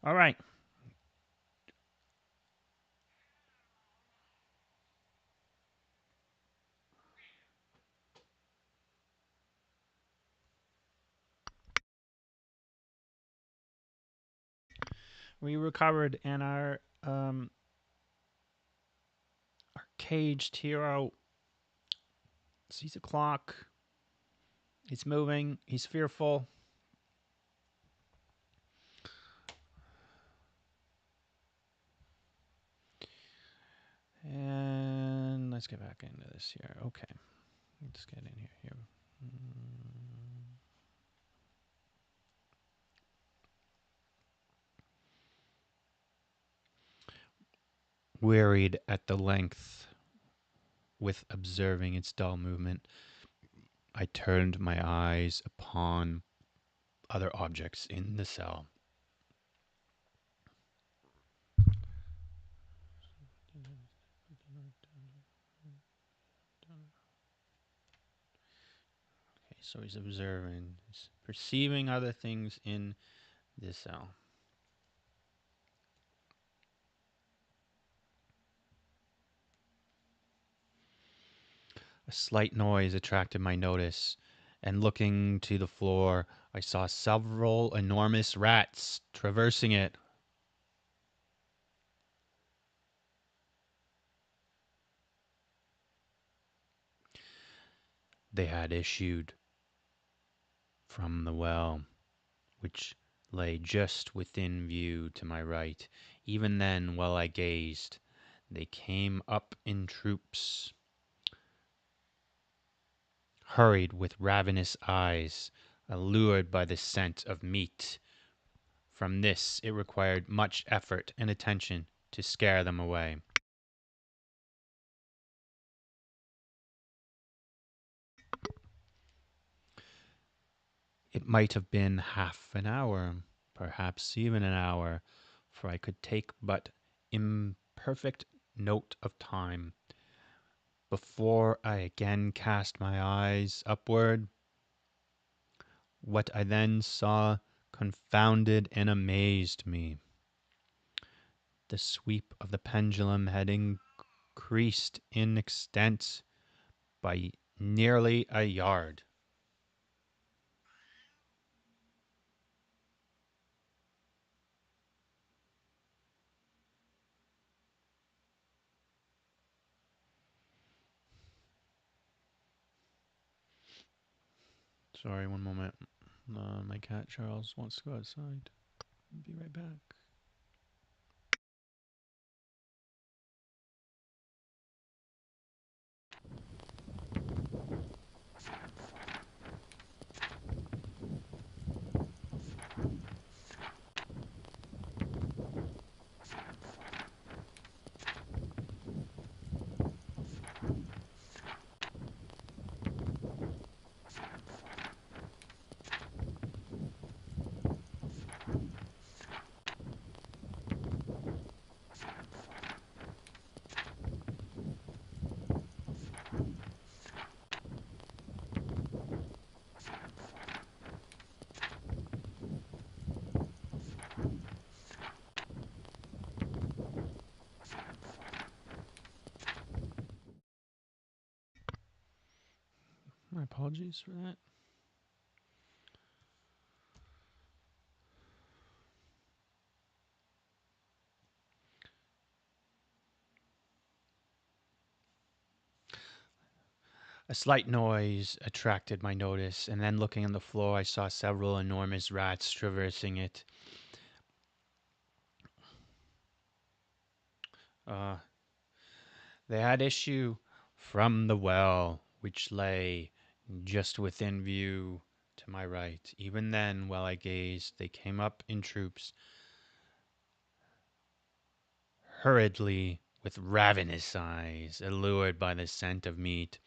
All right. We recovered, and our caged hero sees a clock. It's moving. He's fearful. And let's get back into this here. Okay. Let's get in here. Wearied at the length with observing its dull movement, I turned my eyes upon other objects in the cell. Okay, so he's observing, he's perceiving other things in this cell. A slight noise attracted my notice, and looking to the floor, I saw several enormous rats traversing it. They had issued from the well, which lay just within view to my right. Even then, while I gazed, they came up in troops, hurried with ravenous eyes, allured by the scent of meat. From this, it required much effort and attention to scare them away. It might have been half an hour, perhaps even an hour, for I could take but imperfect note of time, before I again cast my eyes upward. What I then saw confounded and amazed me. The sweep of the pendulum had increased in extent by nearly a yard. Sorry, one moment. My cat Charles wants to go outside. Be right back. My apologies for that. A slight noise attracted my notice, and then looking on the floor, I saw several enormous rats traversing it. Uh, they had issue from the well, which lay just within view to my right. Even then, while I gazed, they came up in troops, hurriedly, with ravenous eyes, allured by the scent of meat.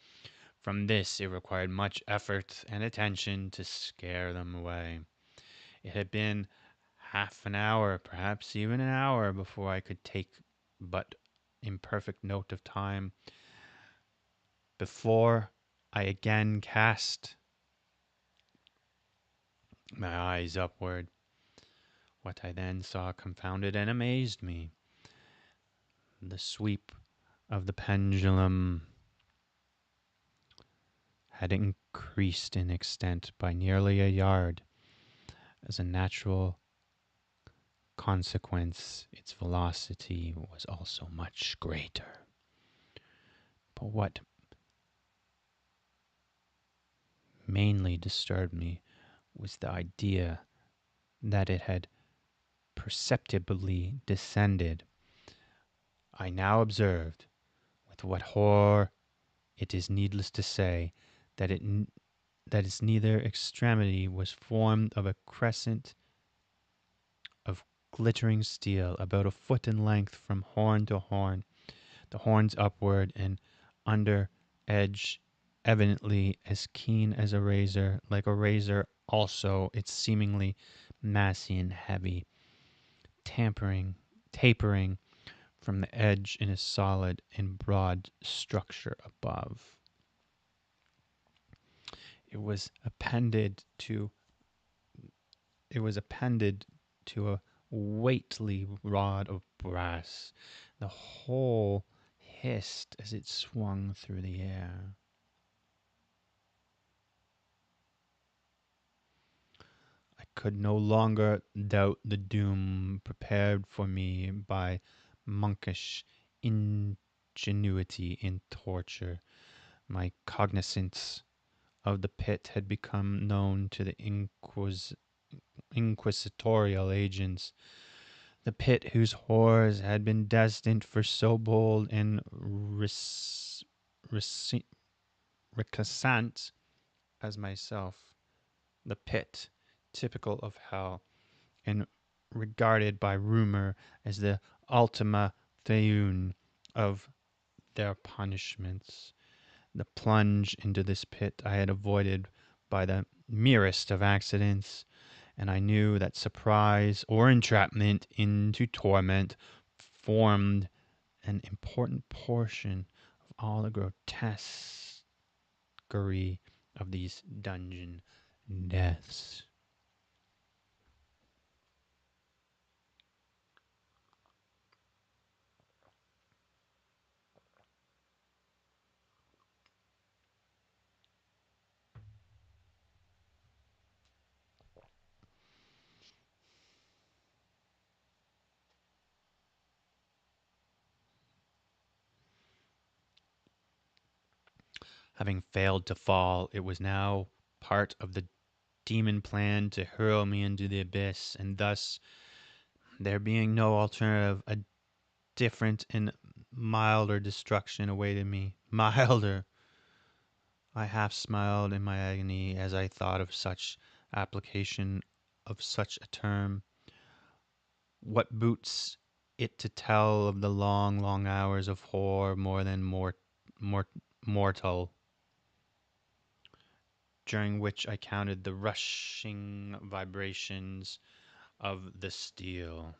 From this, it required much effort and attention to scare them away. It had been half an hour, perhaps even an hour, before I could take but imperfect note of time, before I again cast my eyes upward. What I then saw confounded and amazed me. The sweep of the pendulum had increased in extent by nearly a yard, as a natural consequence, its velocity was also much greater. But what mainly disturbed me was the idea that it had perceptibly descended. I now observed, with what horror it is needless to say, that that its neither extremity was formed of a crescent of glittering steel, about a foot in length from horn to horn, the horns upward and under edge evidently as keen as a razor, like a razor also, its seemingly massy and heavy, tapering from the edge in a solid and broad structure above. It was appended to it was appended to a weighty rod of brass. The whole hissed as it swung through the air. I could no longer doubt the doom prepared for me by monkish ingenuity in torture. My cognizance of the pit had become known to the inquisitorial agents. The pit whose horrors had been destined for so bold and recusant as myself. The pit, typical of hell, and regarded by rumor as the ultima thule of their punishments. The plunge into this pit I had avoided by the merest of accidents, and I knew that surprise or entrapment into torment formed an important portion of all the grotesquerie of these dungeon deaths. Having failed to fall, it was now part of the demon plan to hurl me into the abyss, and thus, there being no alternative, a different and milder destruction awaited me. Milder! I half smiled in my agony as I thought of such application of such a term. What boots it to tell of the long, long hours of horror more than mort, mortal, during which I counted the rushing vibrations of the steel.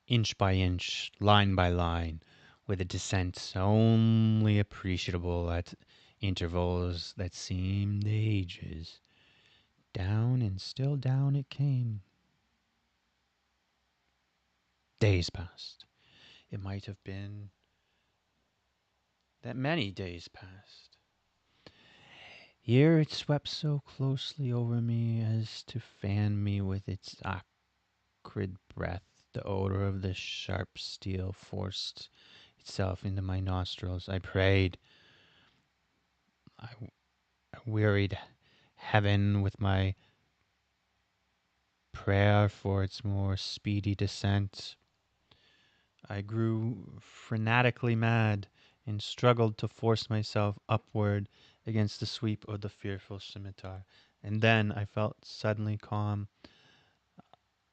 Inch by inch, line by line, with a descent only appreciable at intervals that seemed ages. Down and still down it came. Days passed. It might have been that many days passed. Here it swept so closely over me as to fan me with its acrid breath. The odor of the sharp steel forced itself into my nostrils. I prayed. I wearied heaven with my prayer for its more speedy descent. I grew frenetically mad and struggled to force myself upward against the sweep of the fearful scimitar. And then I felt suddenly calm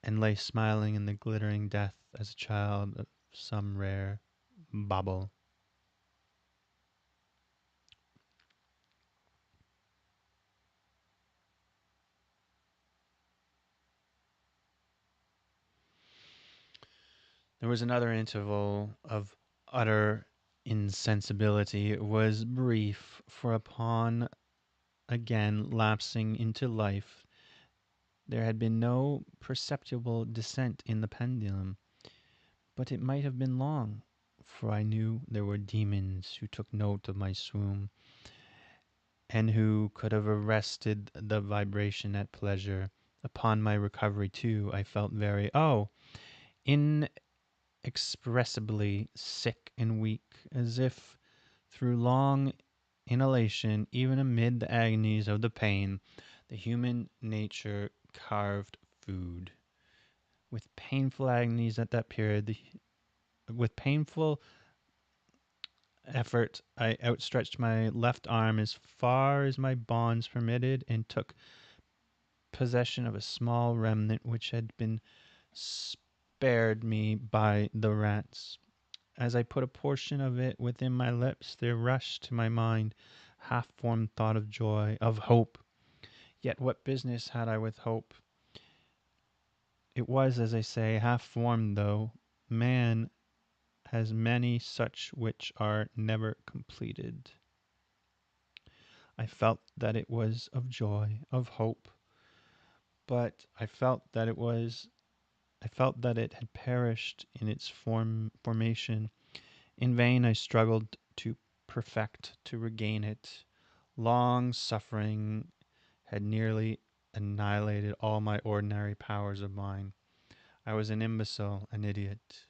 and lay smiling in the glittering death as a child of some rare bauble. There was another interval of utter insensibility. It was brief, for upon again lapsing into life, there had been no perceptible descent in the pendulum. But it might have been long, for I knew there were demons who took note of my swoon, and who could have arrested the vibration at pleasure. Upon my recovery, too, I felt very, inexpressibly sick and weak, as if through long inhalation, even amid the agonies of the pain, the human nature carved food. With painful agonies at that period, with painful effort, I outstretched my left arm as far as my bonds permitted and took possession of a small remnant which had been spared me by the rats. As I put a portion of it within my lips, there rushed to my mind half formed thought of joy, of hope. Yet what business had I with hope? It was, as I say, half formed, though. Man has many such which are never completed. I felt that it was of joy, of hope, but I felt that it had perished in its formation. In vain I struggled to perfect, to regain it. Long suffering had nearly annihilated all my ordinary powers of mind. I was an imbecile, an idiot.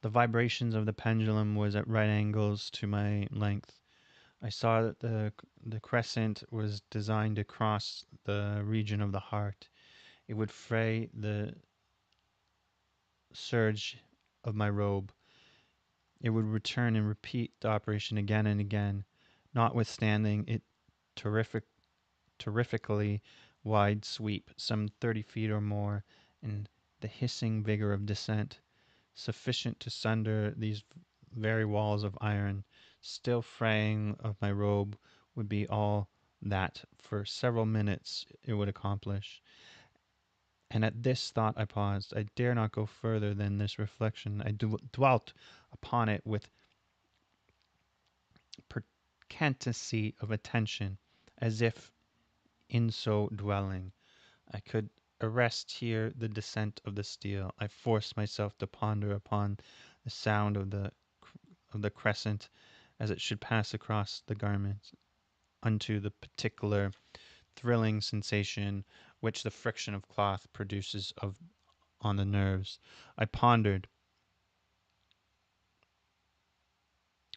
The vibrations of the pendulum was at right angles to my length. I saw that the crescent was designed to cross the region of the heart. It would fray the serge of my robe. It would return and repeat the operation again and again, notwithstanding its terrific, terrifically wide sweep, some 30 feet or more, and the hissing vigor of descent, sufficient to sunder these very walls of iron. Still fraying of my robe would be all that for several minutes it would accomplish. And at this thought I paused. I dare not go further than this reflection. I dwelt upon it with percancy of attention, as if in so dwelling I could arrest here the descent of the steel. I forced myself to ponder upon the sound of the crescent as it should pass across the garment, unto the particular thrilling sensation which the friction of cloth produces on the nerves. I pondered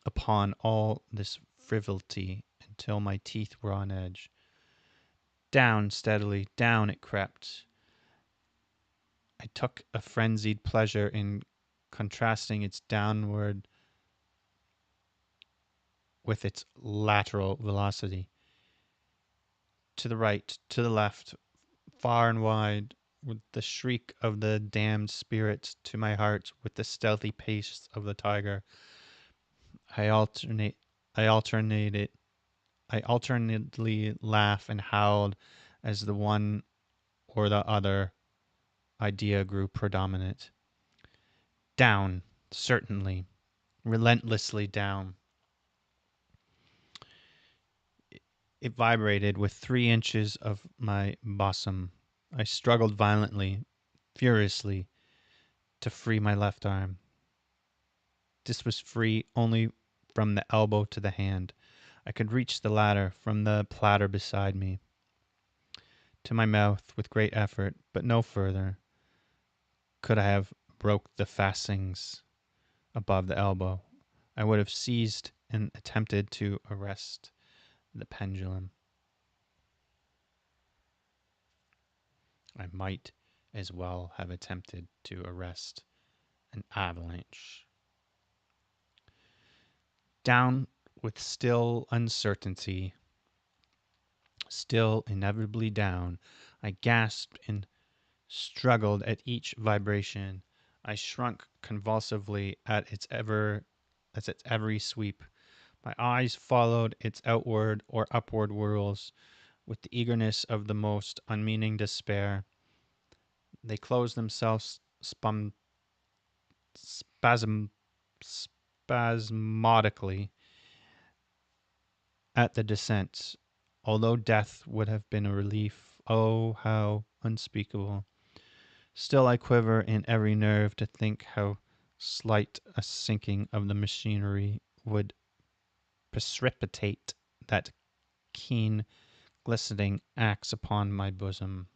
upon all this frivolity until my teeth were on edge. Down steadily, down it crept. I took a frenzied pleasure in contrasting its downward with its lateral velocity. To the right, to the left, far and wide, with the shriek of the damned spirit to my heart, with the stealthy pace of the tiger, I alternate, I alternated, I alternately laughed and howled as the one or the other idea grew predominant. Down, certainly, relentlessly down. It vibrated with 3 inches of my bosom. I struggled violently, furiously, to free my left arm. This was free only from the elbow to the hand. I could reach the latter from the platter beside me to my mouth with great effort, but no further could I have broke the fastenings above the elbow. I would have seized and attempted to arrest the pendulum. I might as well have attempted to arrest an avalanche. Down with still uncertainty, still inevitably down, I gasped and struggled at each vibration. I shrunk convulsively at its every sweep. My eyes followed its outward or upward whirls with the eagerness of the most unmeaning despair. They closed themselves spasm, spasmodically at the descent. Although death would have been a relief, oh, how unspeakable. Still I quiver in every nerve to think how slight a sinking of the machinery would precipitate that keen, glistening axe upon my bosom.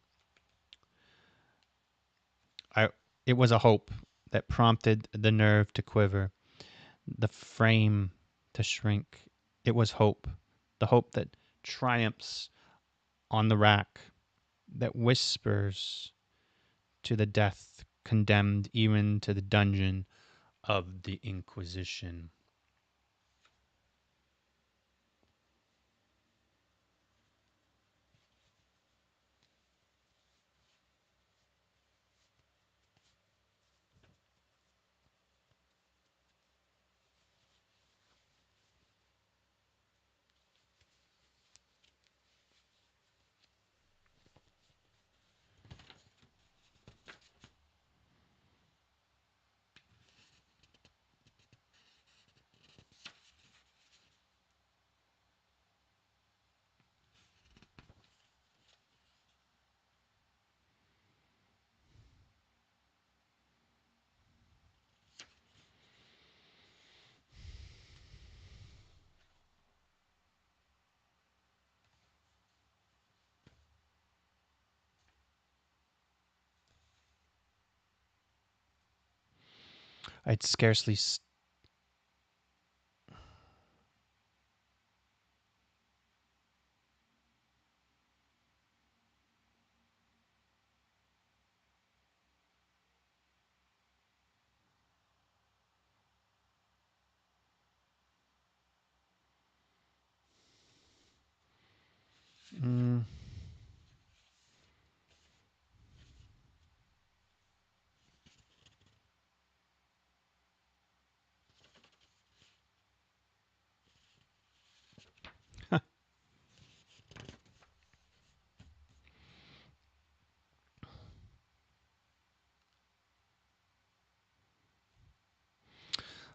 I, it was a hope that prompted the nerve to quiver, the frame to shrink. It was hope, the hope that triumphs on the rack, that whispers to the death condemned even to the dungeon of the Inquisition. I'd scarcely. Mm,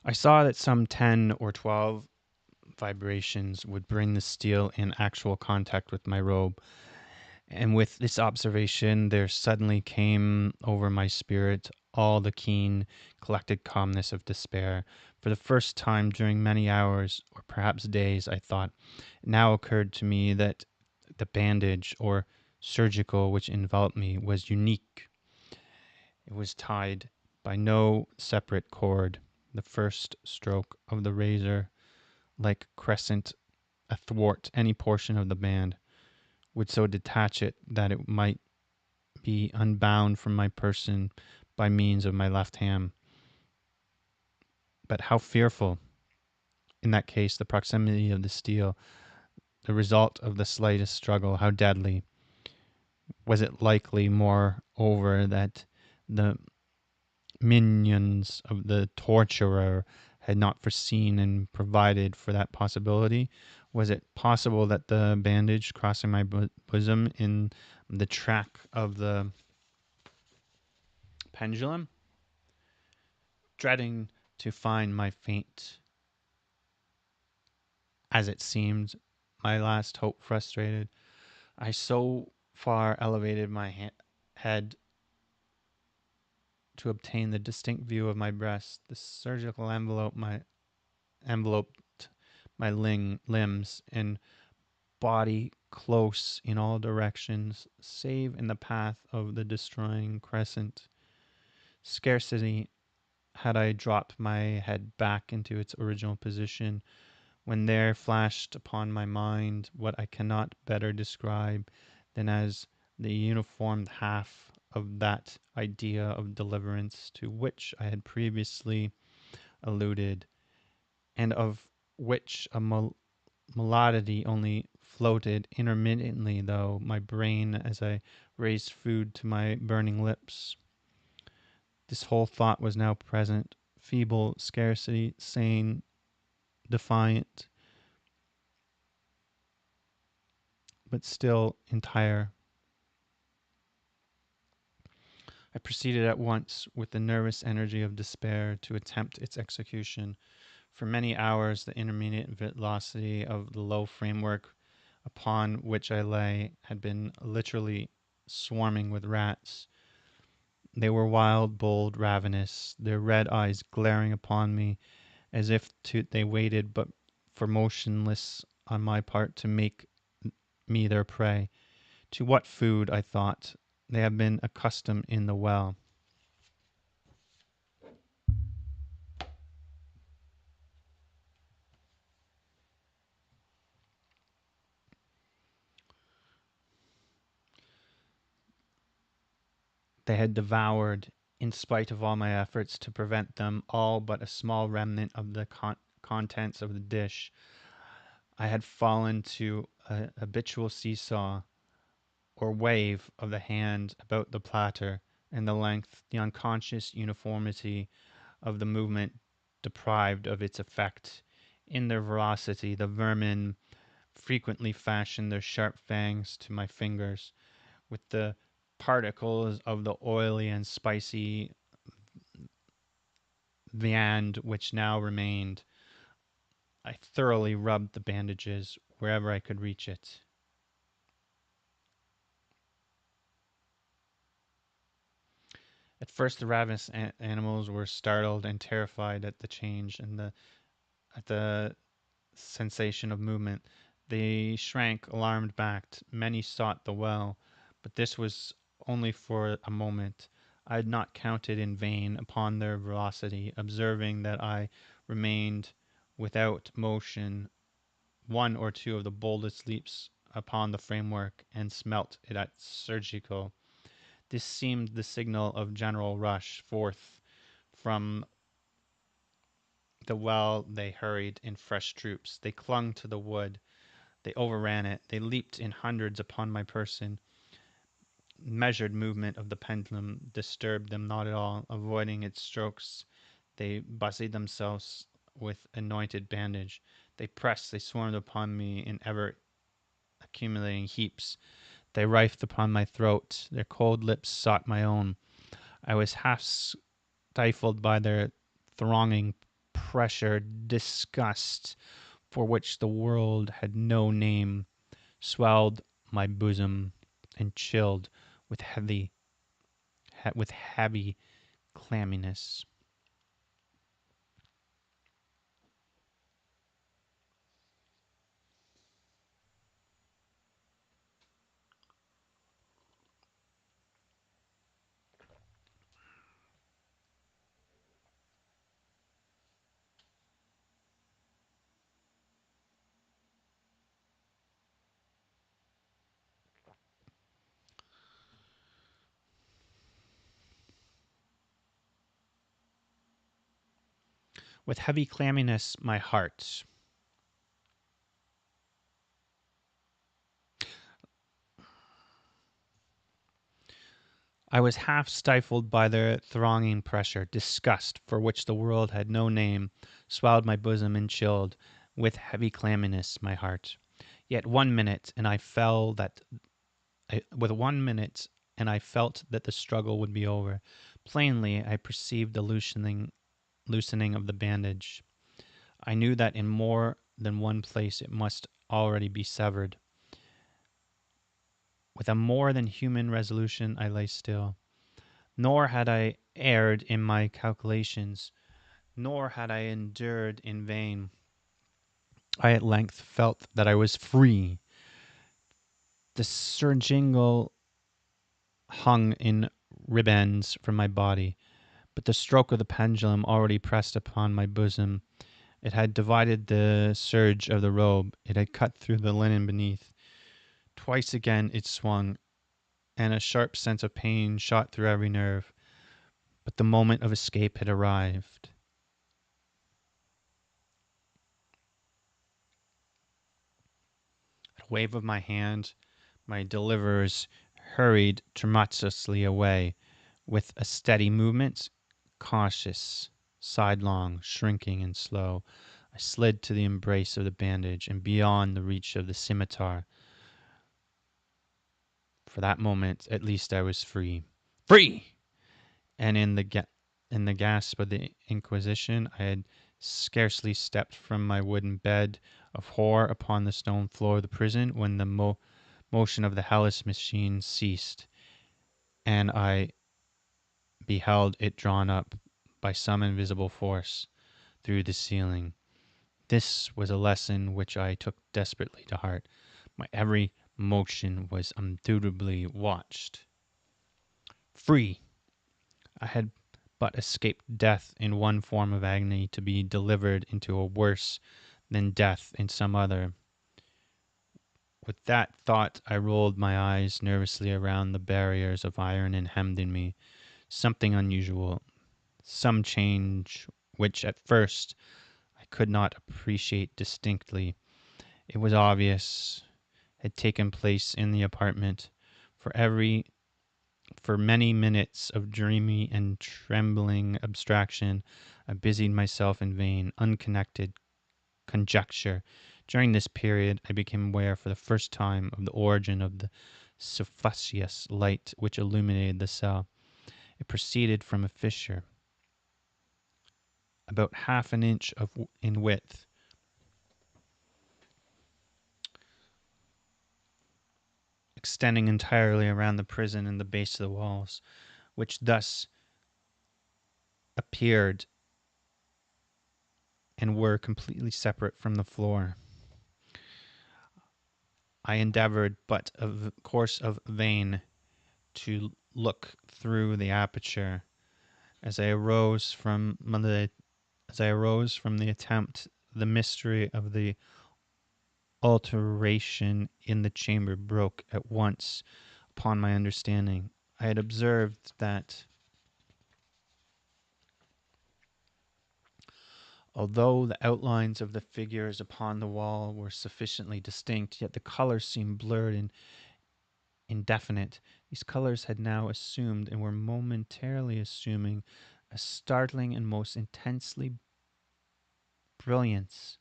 I saw that some 10 or 12 vibrations would bring the steel in actual contact with my robe. And with this observation, there suddenly came over my spirit all the keen, collected calmness of despair. For the first time during many hours, or perhaps days, I thought, it now occurred to me that the bandage or surgical which enveloped me was unique. It was tied by no separate cord. The first stroke of the razor, like crescent athwart any portion of the band, would so detach it that it might be unbound from my person by means of my left hand. But how fearful, in that case, the proximity of the steel, the result of the slightest struggle, how deadly. Was it likely, moreover, that the minions of the torturer had not foreseen and provided for that possibility? Was it possible that the bandage crossing my bosom in the track of the pendulum, dreading to find my fate, as it seemed, my last hope frustrated, I so far elevated my head to obtain the distinct view of my breast, the surgical enveloped my limbs and body close in all directions, save in the path of the destroying crescent. Scarcely had I dropped my head back into its original position when there flashed upon my mind what I cannot better describe than as the uniformed half of that idea of deliverance to which I had previously alluded, and of which a melody only floated intermittently though my brain as I raised food to my burning lips. This whole thought was now present, feeble, scarcity, sane, defiant, but still entire. I proceeded at once with the nervous energy of despair to attempt its execution. For many hours, the intermediate velocity of the low framework upon which I lay had been literally swarming with rats. They were wild, bold, ravenous, their red eyes glaring upon me as if they waited but for motionless on my part to make me their prey. To what food, I thought, they have been accustomed in the well. They had devoured, in spite of all my efforts to prevent them, all but a small remnant of the contents of the dish. I had fallen to a habitual seesaw or wave of the hand about the platter, and the length, the unconscious uniformity of the movement deprived of its effect. In their ferocity, the vermin frequently fashioned their sharp fangs to my fingers, with the particles of the oily and spicy viand which now remained. I thoroughly rubbed the bandages wherever I could reach it. At first, the ravenous animals were startled and terrified at the change and at the sensation of movement. They shrank, alarmed back. Many sought the well, but this was only for a moment. I had not counted in vain upon their velocity, observing that I remained without motion one or two of the boldest leaps upon the framework and smelt it at surgical. This seemed the signal of general rush. Forth from the well they hurried in fresh troops. They clung to the wood. They overran it. They leaped in hundreds upon my person. Measured movement of the pendulum disturbed them not at all. Avoiding its strokes, they busied themselves with anointed bandage. They pressed, they swarmed upon me in ever accumulating heaps. They writhed upon my throat. Their cold lips sought my own. I was half stifled by their thronging pressure. Disgust, for which the world had no name, swelled my bosom and chilled with heavy clamminess. With heavy clamminess, my heart. I was half stifled by their thronging pressure. Disgust, for which the world had no name, swelled my bosom and chilled with heavy clamminess my heart. Yet 1 minute, and I felt that with 1 minute, and I felt that the struggle would be over. Plainly, I perceived the loosening of the bandage. I knew that in more than one place it must already be severed. With a more than human resolution, I lay still. Nor had I erred in my calculations, nor had I endured in vain. I at length felt that I was free. The surgingle hung in ribands from my body, but the stroke of the pendulum already pressed upon my bosom. It had divided the serge of the robe. It had cut through the linen beneath. Twice again it swung. and a sharp sense of pain shot through every nerve. But the moment of escape had arrived. At a wave of my hand, my deliverers hurried tumultuously away with a steady movement, cautious, sidelong, shrinking, and slow. I slid to the embrace of the bandage and beyond the reach of the scimitar. For that moment, at least, I was free. Free! And in the gasp of the Inquisition, I had scarcely stepped from my wooden bed of horror upon the stone floor of the prison when the motion of the hellish machine ceased, and I beheld it drawn up by some invisible force through the ceiling. This was a lesson which I took desperately to heart. My every motion was undoubtedly watched. Free! I had but escaped death in one form of agony to be delivered into a worse than death in some other. With that thought, I rolled my eyes nervously around the barriers of iron and hemmed in me. Something unusual, some change which at first I could not appreciate distinctly. It was obvious had taken place in the apartment. For many minutes of dreamy and trembling abstraction, I busied myself in vain, unconnected conjecture. During this period, I became aware for the first time of the origin of the sulphureous light which illuminated the cell. It proceeded from a fissure about half an inch in width, extending entirely around the prison and the base of the walls, which thus appeared and were completely separate from the floor. I endeavored, but of course of vain, to look through the aperture. As I arose from the attempt, the mystery of the alteration in the chamber broke at once upon my understanding. I had observed that although the outlines of the figures upon the wall were sufficiently distinct, yet the colors seemed blurred and indefinite. These colors had now assumed and were momentarily assuming a startling and most intensely brilliance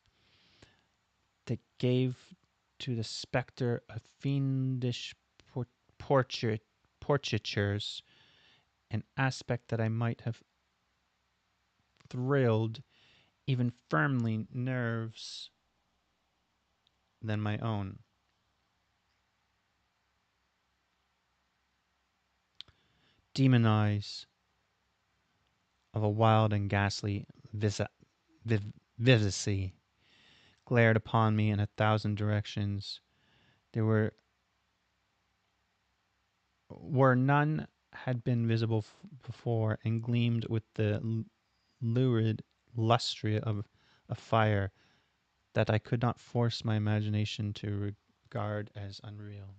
that gave to the spectre of fiendish portraitures an aspect that I might have thrilled even firmly nerves than my own. Demon eyes of a wild and ghastly vivacy glared upon me in a thousand directions. There were none had been visible before, and gleamed with the lurid lustre of a fire that I could not force my imagination to regard as unreal.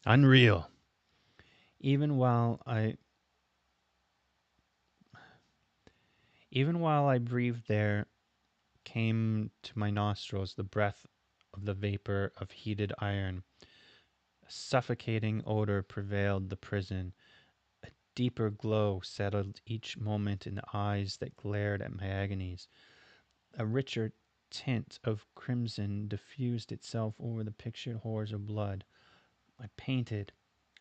Unreal. Even while I even while I breathed there came to my nostrils the breath of the vapor of heated iron. A suffocating odor prevailed the prison. A deeper glow settled each moment in the eyes that glared at my agonies. A richer tint of crimson diffused itself over the pictured horrors of blood. I painted.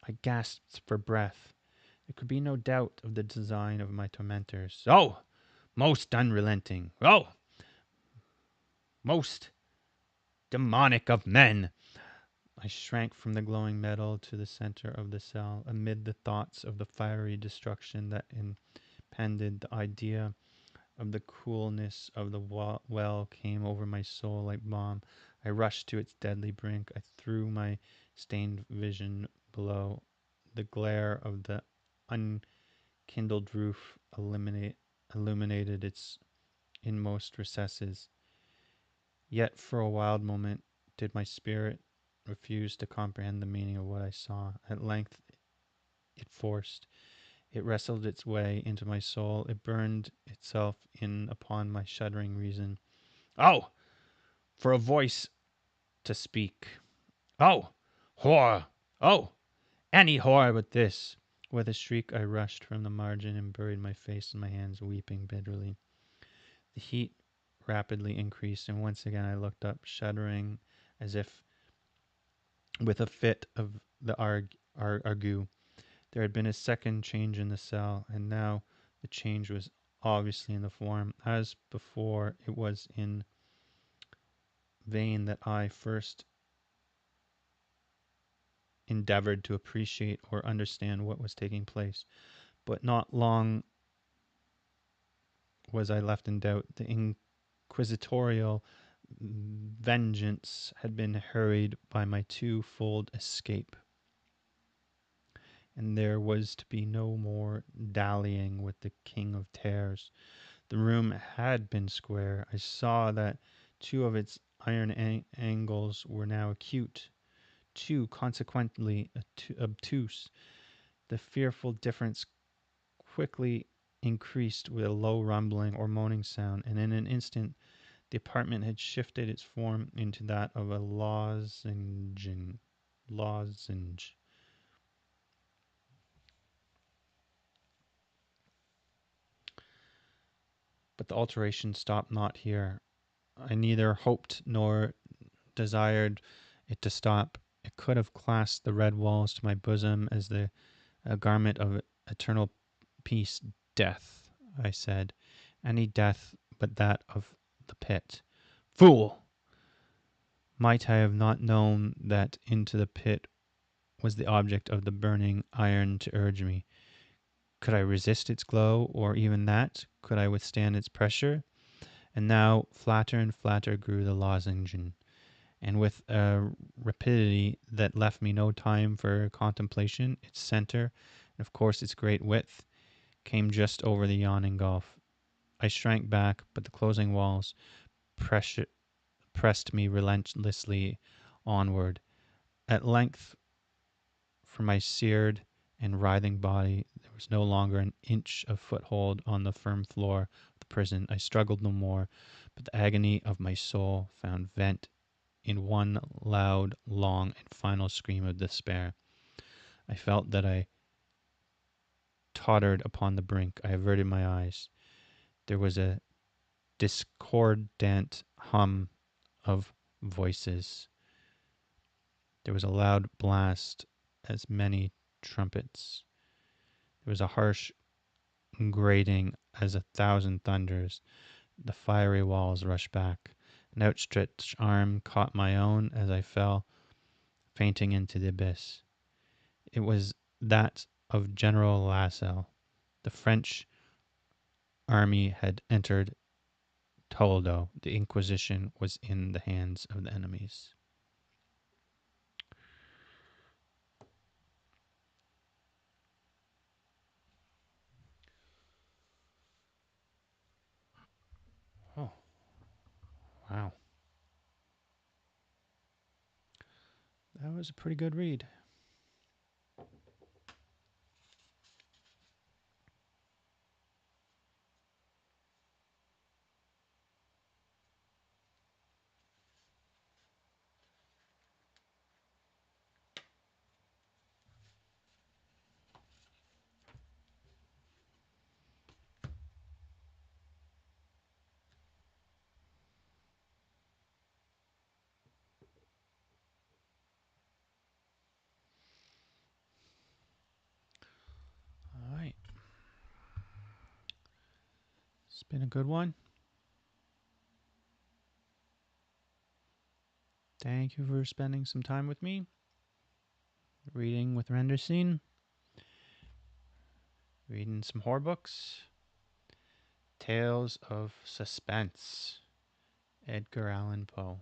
I gasped for breath. There could be no doubt of the design of my tormentors. Oh, most unrelenting. Oh, most demonic of men. I shrank from the glowing metal to the center of the cell, amid the thoughts of the fiery destruction that impended. The idea of the coolness of the well came over my soul like balm. I rushed to its deadly brink. I threw my stained vision below. The glare of the unkindled roof illuminated its inmost recesses. Yet for a wild moment did my spirit refuse to comprehend the meaning of what I saw. At length it forced. It wrestled its way into my soul. It burned itself in upon my shuddering reason. Oh, for a voice to speak. Oh, horror. Oh, any horror but this. With a shriek, I rushed from the margin and buried my face in my hands, weeping bitterly. The heat rapidly increased, and once again I looked up, shuddering as if with a fit of the ague. There had been a second change in the cell, and now the change was obviously in the form. As before, it was in vain that I first endeavored to appreciate or understand what was taking place. But not long was I left in doubt. The inquisitorial vengeance had been hurried by my twofold escape, and there was to be no more dallying with the king of terrors. The room had been square. I saw that two of its iron angles were now acute, two consequently obtuse. The fearful difference quickly increased with a low rumbling or moaning sound, and in an instant the apartment had shifted its form into that of a lozenge. But the alteration stopped not here. I neither hoped nor desired it to stop. It could have clasped the red walls to my bosom as the a garment of eternal peace. Death, I said, any death but that of the pit. Fool! Might I have not known that into the pit was the object of the burning iron to urge me? Could I resist its glow, or even that? Could I withstand its pressure? And now flatter and flatter grew the lozenge, and with a rapidity that left me no time for contemplation, its center, and of course its great width, came just over the yawning gulf. I shrank back, but the closing walls pressed me relentlessly onward. At length, for my seared and writhing body, there was no longer an inch of foothold on the firm floor of the prison. I struggled no more, but the agony of my soul found vent in one loud, long, and final scream of despair. I felt that I tottered upon the brink. I averted my eyes. There was a discordant hum of voices. There was a loud blast as many trumpets. There was a harsh grating as 1,000 thunders. The fiery walls rushed back. An outstretched arm caught my own as I fell, fainting into the abyss. It was that of General Lasalle. The French army had entered Toledo. The Inquisition was in the hands of the enemies. Oh, wow. That was a pretty good read. All right. It's been a good one. Thank you for spending some time with me. Reading with Renderseen. Reading some horror books. Tales of Suspense. Edgar Allan Poe.